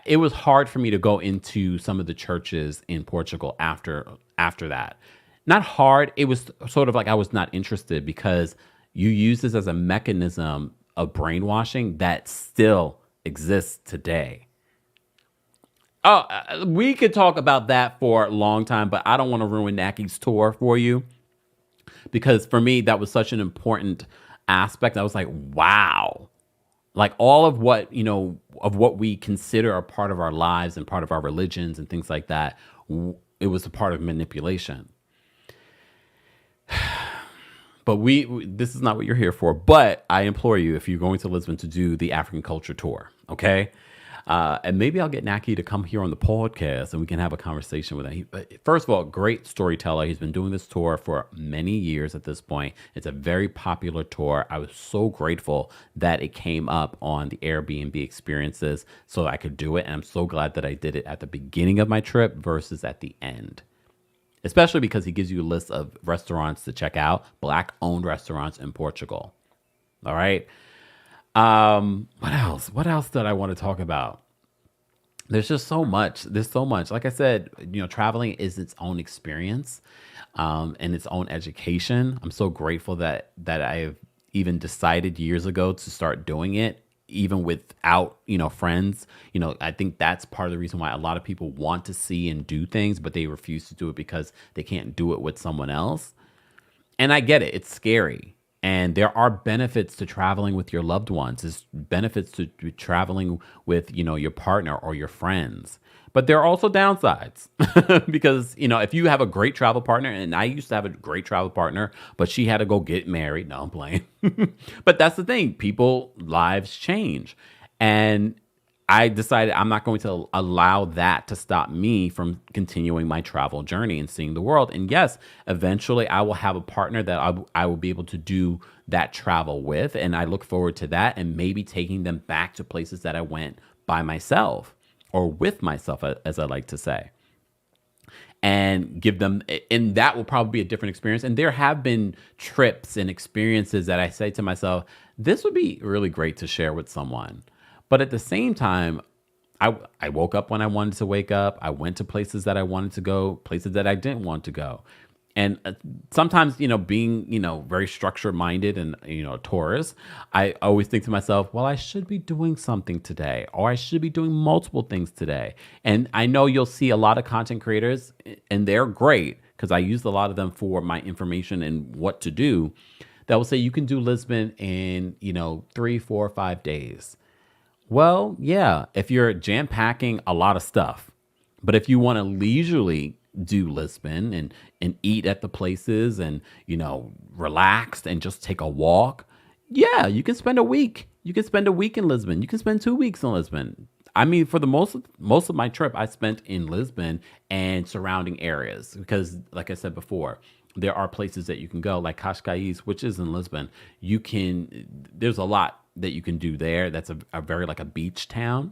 it was hard for me to go into some of the churches in Portugal after that. Not hard. It was sort of like I was not interested because you use this as a mechanism of brainwashing that still exists today. Oh, we could talk about that for a long time, but I don't want to ruin Naki's tour for you because for me, that was such an important aspect. I was like, wow. Like all of what, of what we consider a part of our lives and part of our religions and things like that, it was a part of manipulation. but this is not what you're here for. But I implore you, if you're going to Lisbon, to do the African culture tour, okay? And maybe I'll get Naki to come here on the podcast and we can have a conversation with him. But first of all, great storyteller. He's been doing this tour for many years at this point. It's a very popular tour. I was so grateful that it came up on the Airbnb experiences so I could do it. And I'm so glad that I did it at the beginning of my trip versus at the end. Especially because he gives you a list of restaurants to check out, Black-owned restaurants in Portugal. All right. What else? What else did I want to talk about? There's just so much. There's so much. Like I said, traveling is its own experience, and its own education. I'm so grateful that I've even decided years ago to start doing it, even without, friends. I think that's part of the reason why a lot of people want to see and do things, but they refuse to do it because they can't do it with someone else. And I get it. It's scary. And there are benefits to traveling with your loved ones. There's benefits to traveling with, your partner or your friends. But there are also downsides because, if you have a great travel partner, and I used to have a great travel partner, but she had to go get married. No, I'm playing. But that's the thing. Lives change. And I decided I'm not going to allow that to stop me from continuing my travel journey and seeing the world. And yes, eventually I will have a partner that I will be able to do that travel with. And I look forward to that and maybe taking them back to places that I went by myself or with myself, as I like to say, and give them, and that will probably be a different experience. And there have been trips and experiences that I say to myself, this would be really great to share with someone. But at the same time, I woke up when I wanted to wake up. I went to places that I wanted to go, places that I didn't want to go. And sometimes, being, very structure minded and, a tourist, I always think to myself, well, I should be doing something today, or I should be doing multiple things today. And I know you'll see a lot of content creators, and they're great because I used a lot of them for my information and what to do, that will say you can do Lisbon in, 3, 4, 5 days. Well, yeah, if you're jam packing a lot of stuff, but if you want to leisurely do Lisbon and eat at the places and, relax and just take a walk, yeah, you can spend a week. You can spend a week in Lisbon. You can spend 2 weeks in Lisbon. I mean, for the most of my trip, I spent in Lisbon and surrounding areas because, like I said before, there are places that you can go, like Cascais, which is in Lisbon. There's a lot that you can do there. That's a very like a beach town.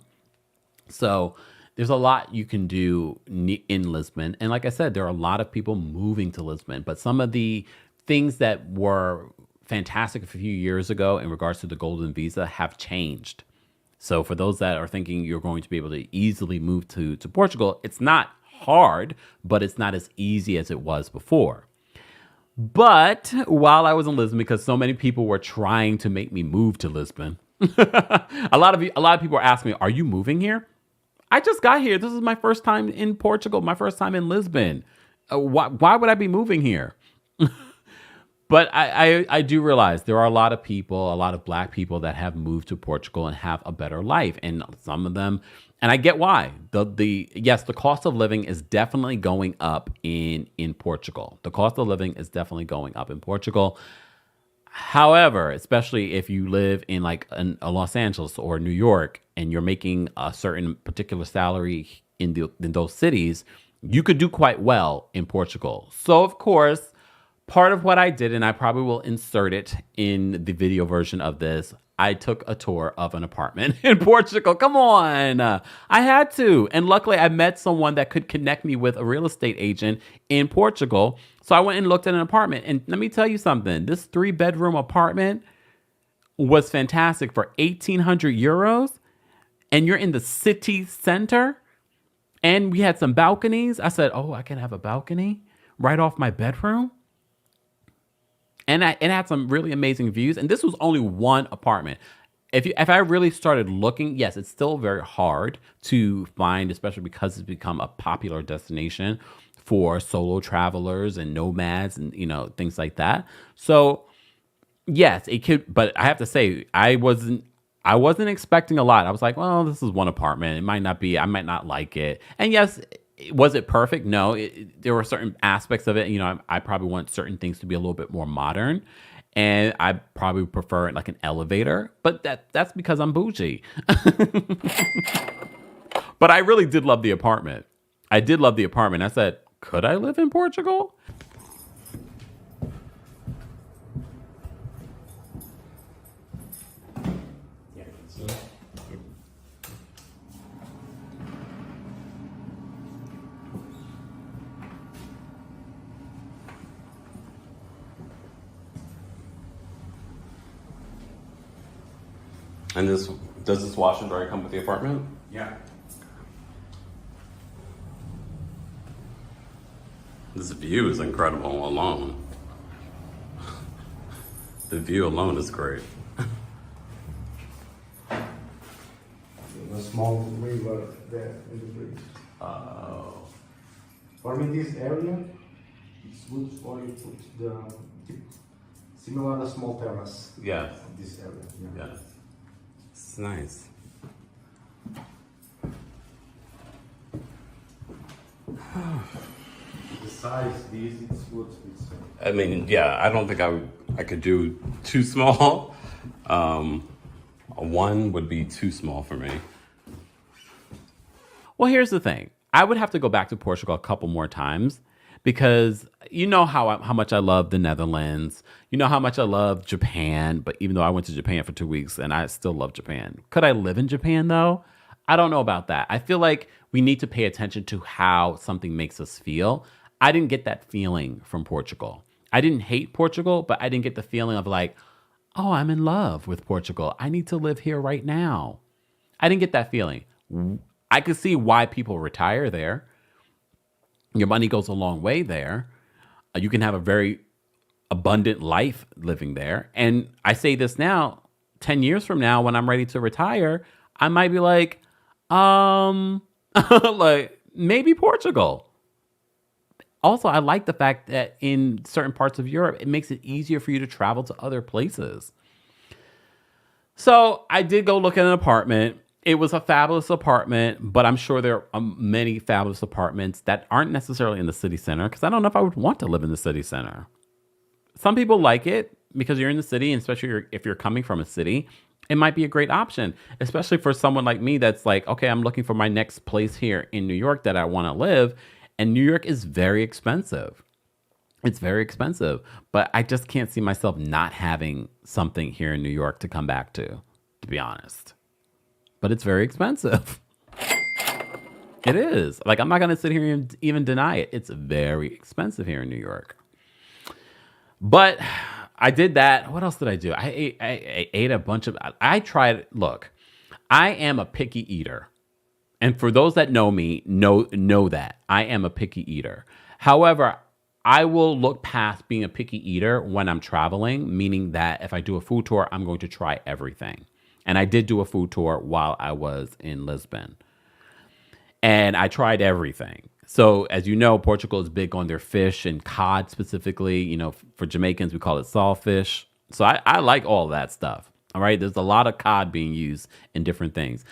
So there's a lot you can do in Lisbon. And like I said, there are a lot of people moving to Lisbon, but some of the things that were fantastic a few years ago in regards to the golden visa have changed. So for those that are thinking you're going to be able to easily move to Portugal, it's not hard, but it's not as easy as it was before. But while I was in Lisbon, because so many people were trying to make me move to Lisbon, a lot of people are asking me, "Are you moving here?" I just got here. This is my first time in Portugal, my first time in Lisbon. Why would I be moving here? But I do realize there are a lot of people, a lot of Black people that have moved to Portugal and have a better life, and some of them. And I get why. Yes, the cost of living is definitely going up in Portugal. The cost of living is definitely going up in Portugal. However, especially if you live in like a Los Angeles or New York and you're making a certain particular salary in those cities, you could do quite well in Portugal. So, of course, part of what I did, and I probably will insert it in the video version of this, I took a tour of an apartment in Portugal. Come on. I had to. And luckily, I met someone that could connect me with a real estate agent in Portugal. So I went and looked at an apartment. And let me tell you something. This 3-bedroom apartment was fantastic for 1,800 euros. And you're in the city center. And we had some balconies. I said, oh, I can have a balcony right off my bedroom. And it had some really amazing views. And this was only one apartment. If I really started looking, yes, it's still very hard to find, especially because it's become a popular destination for solo travelers and nomads and, things like that. So, yes, it could. But I have to say, I wasn't expecting a lot. I was like, well, this is one apartment. It might not be. I might not like it. And yes, Was it perfect? No. There were certain aspects of it. You know, I probably want certain things to be a little bit more modern. And I probably prefer like an elevator. But that's because I'm bougie. But I really did love the apartment. I did love the apartment. I said, could I live in Portugal? And does this washer and dryer come with the apartment? Yeah. This view is incredible alone. The view alone is great. A small river there in the bridge. Oh. For me, this area, it's good for you to put the similar a small terrace. Yes. This area. Yeah. Yes. It's nice. The size, this it's good. I mean, yeah, I don't think I could do too small. A one would be too small for me. Well, here's the thing. I would have to go back to Portugal a couple more times because you know how much I love the Netherlands. You know how much I love Japan. But even though I went to Japan for 2 weeks and I still love Japan. Could I live in Japan though? I don't know about that. I feel like we need to pay attention to how something makes us feel. I didn't get that feeling from Portugal. I didn't hate Portugal, but I didn't get the feeling of like, oh, I'm in love with Portugal. I need to live here right now. I didn't get that feeling. I could see why people retire there. Your money goes a long way there. You can have a very abundant life living there. And I say this now, 10 years from now, when I'm ready to retire, I might be like, like maybe Portugal. Also, I like the fact that in certain parts of Europe, it makes it easier for you to travel to other places. So I did go look at an apartment. It was a fabulous apartment, but I'm sure there are many fabulous apartments that aren't necessarily in the city center because I don't know if I would want to live in the city center. Some people like it because you're in the city, and especially if you're coming from a city, it might be a great option, especially for someone like me that's like, okay, I'm looking for my next place here in New York that I want to live. And New York is very expensive. It's very expensive, but I just can't see myself not having something here in New York to come back to be honest. But it's very expensive. It is. Like, I'm not going to sit here and even deny it. It's very expensive here in New York. But I did that. What else did I do? I ate a bunch of, I tried, look, I am a picky eater. And for those that know me, know that I am a picky eater. However, I will look past being a picky eater when I'm traveling, meaning that if I do a food tour, I'm going to try everything. And I did do a food tour while I was in Lisbon. And I tried everything. So as you know, Portugal is big on their fish and cod specifically. You know, for Jamaicans, we call it saltfish. So I like all that stuff. All right. There's a lot of cod being used in different things.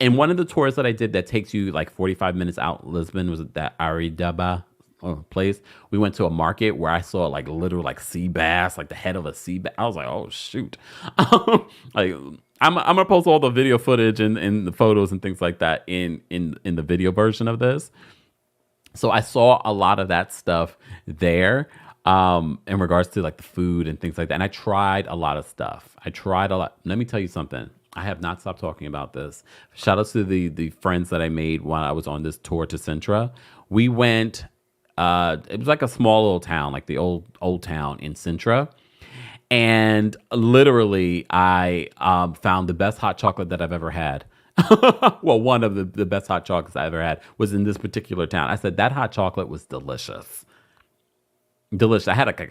And one of the tours that I did that takes you like 45 minutes out Lisbon was that Azeitao place. We went to a market where I saw like literal like sea bass, like the head of a sea bass. I was like, oh shoot. Like I'm gonna post all the video footage and the photos and things like that in the video version of this. So I saw a lot of that stuff there in regards to like the food and things like that. And I tried a lot of stuff. I tried a lot. Let me tell you something. I have not stopped talking about this. Shout out to the friends that I made while I was on this tour to Sintra. We went, it was like a small little town, like the old town in Sintra. And literally I found the best hot chocolate that I've ever had. Well, one of the best hot chocolates I ever had was in this particular town. I said that hot chocolate was delicious. Delicious. I had like a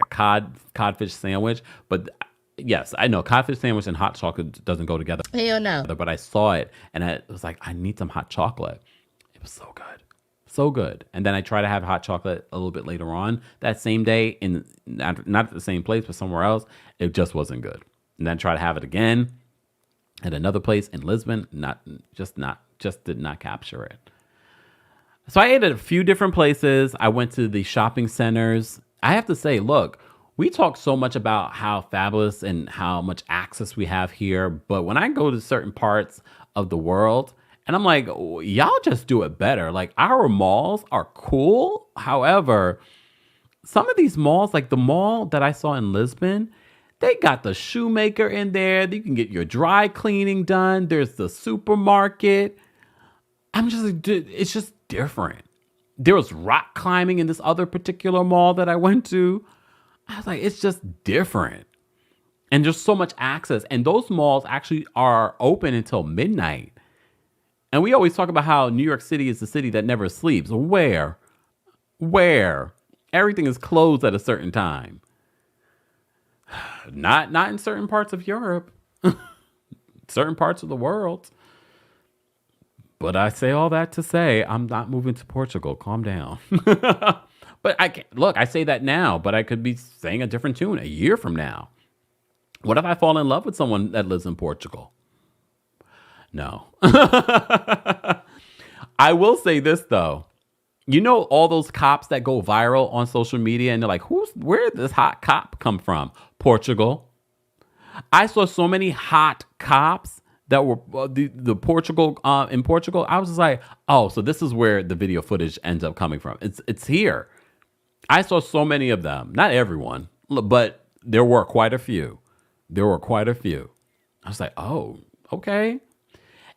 codfish sandwich, but yes, I know codfish sandwich and hot chocolate doesn't go together. Hell no. But I saw it and I was like, I need some hot chocolate. It was so good. So good. And then I tried to have hot chocolate a little bit later on that same day in not at the same place, but somewhere else. It just wasn't good. And then try to have it again at another place in Lisbon. Just did not capture it. So I ate at a few different places. I went to the shopping centers. I have to say, look, we talk so much about how fabulous and how much access we have here. But when I go to certain parts of the world, and I'm like, "Oh, y'all just do it better." Like our malls are cool. However, some of these malls, like the mall that I saw in Lisbon, they got the shoemaker in there. You can get your dry cleaning done. There's the supermarket. I'm just like, dude, it's just different. There was rock climbing in this other particular mall that I went to. I was like, it's just different. And there's so much access. And those malls actually are open until midnight. And we always talk about how New York City is the city that never sleeps. Where? Everything is closed at a certain time. Not in certain parts of Europe, certain parts of the world. But I say all that to say I'm not moving to Portugal. Calm down. But I say that now, but I could be saying a different tune a year from now. What if I fall in love with someone that lives in Portugal? No. I will say this though. You know all those cops that go viral on social media and they're like, where did this hot cop come from? Portugal. I saw so many hot cops that were the Portugal in Portugal. I was just like, oh, so this is where the video footage ends up coming from. It's here. I saw so many of them. Not everyone, but there were quite a few. I was like, oh, okay.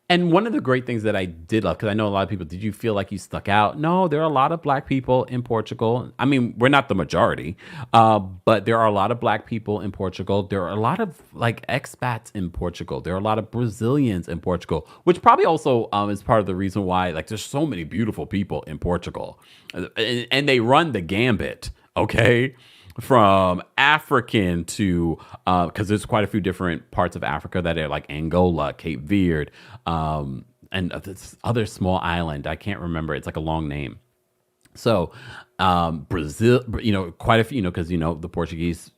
And one of the great things that I did love, because I know a lot of people, did you feel like you stuck out? No, there are a lot of black people in Portugal. I mean, we're not the majority, but there are a lot of black people in Portugal. There are a lot of like expats in Portugal. There are a lot of Brazilians in Portugal, which probably also is part of the reason why like there's so many beautiful people in Portugal. And they run the gambit, okay? From African to, because there's quite a few different parts of Africa that are like Angola, Cape Verde, and this other small island. I can't remember. It's like a long name. So Brazil, quite a few, because, the Portuguese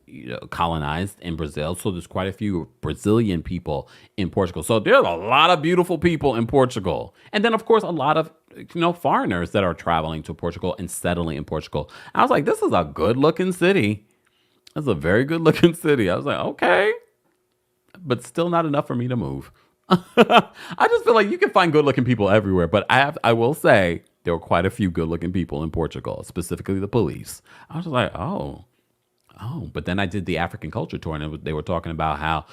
colonized in Brazil. So there's quite a few Brazilian people in Portugal. So there's a lot of beautiful people in Portugal. And then, of course, a lot of foreigners that are traveling to Portugal and settling in Portugal. I was like, this is a good looking city. That's a very good looking city. I was like, okay, but still not enough for me to move. I just feel like you can find good looking people everywhere. But I will say there were quite a few good looking people in Portugal, specifically the police. I was like, oh, but then I did the African culture tour and they were talking about how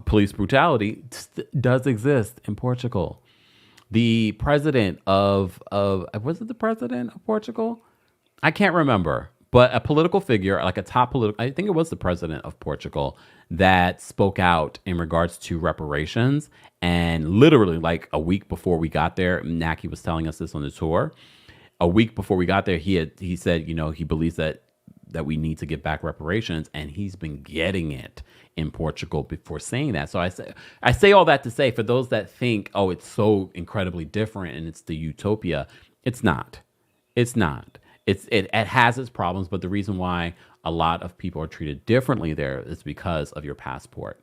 police brutality does exist in Portugal. The president was it the president of Portugal? I can't remember, but a political figure, like a top political, I think it was the president of Portugal that spoke out in regards to reparations. And literally like a week before we got there, Naki was telling us this on the tour. A week before we got there, he said, he believes that we need to give back reparations, and he's been getting it in Portugal before saying that. So I say all that to say, for those that think, oh, it's so incredibly different and it's the utopia, it's not. It has its problems, but the reason why a lot of people are treated differently there is because of your passport.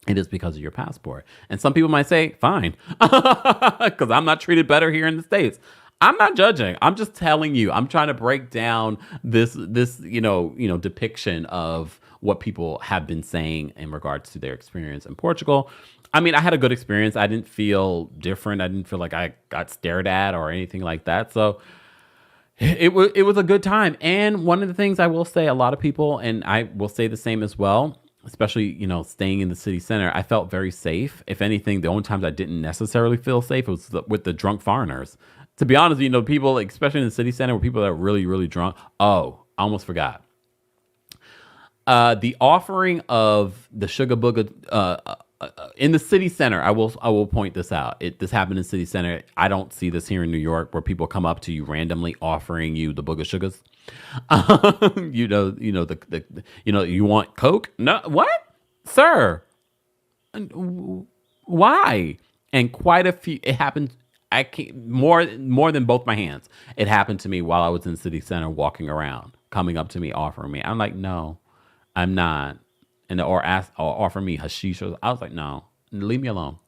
It is because of your passport. And some people might say, fine, because I'm not treated better here in the States. I'm not judging. I'm just telling you. I'm trying to break down this depiction of what people have been saying in regards to their experience in Portugal. I mean, I had a good experience. I didn't feel different. I didn't feel like I got stared at or anything like that. So it was a good time. And one of the things I will say, a lot of people, and I will say the same as well, especially, staying in the city center, I felt very safe. If anything, the only times I didn't necessarily feel safe was with the drunk foreigners. To be honest, people, especially in the city center, where people that are really, really drunk. Oh, I almost forgot. The offering of the sugar booger in the city center. I will point this out. This happened in city center. I don't see this here in New York, where people come up to you randomly offering you the booger sugars. You want Coke? No, what, sir? Why? And quite a few. It happened. I can't, more than both my hands. It happened to me while I was in city center, walking around, coming up to me, offering me. I'm like, no, I'm not. And or offer me hashish. I was like, no, leave me alone.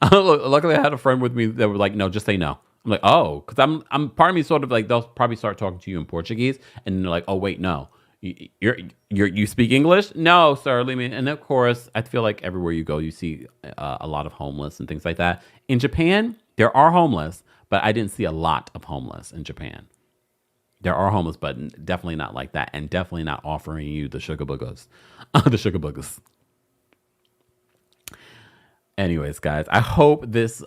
Luckily, I had a friend with me that was like, no, just say no. I'm like, oh, because I'm part of me sort of like they'll probably start talking to you in Portuguese, and they're like, oh wait, no, you speak English? No, sir, leave me. And of course, I feel like everywhere you go, you see a lot of homeless and things like that. In Japan, there are homeless, but I didn't see a lot of homeless in Japan. There are homeless, but definitely not like that, and definitely not offering you the sugar boogers, the sugar boogers. Anyways, guys, I hope this,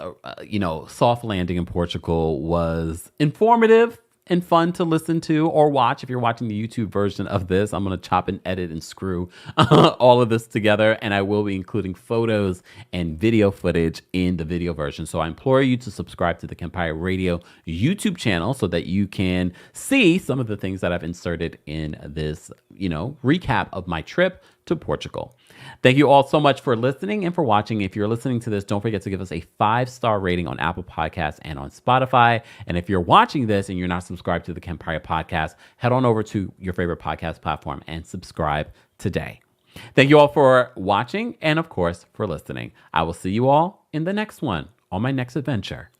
soft landing in Portugal was informative and fun to listen to or watch. If you're watching the YouTube version of this, I'm going to chop and edit and screw all of this together, and I will be including photos and video footage in the video version. So I implore you to subscribe to the Kempire Radio YouTube channel so that you can see some of the things that I've inserted in this, recap of my trip to Portugal. Thank you all so much for listening and for watching. If you're listening to this, don't forget to give us a 5-star rating on Apple Podcasts and on Spotify. And if you're watching this and you're not subscribed to the Kempire podcast, head on over to your favorite podcast platform and subscribe today. Thank you all for watching and, of course, for listening. I will see you all in the next one on my next adventure.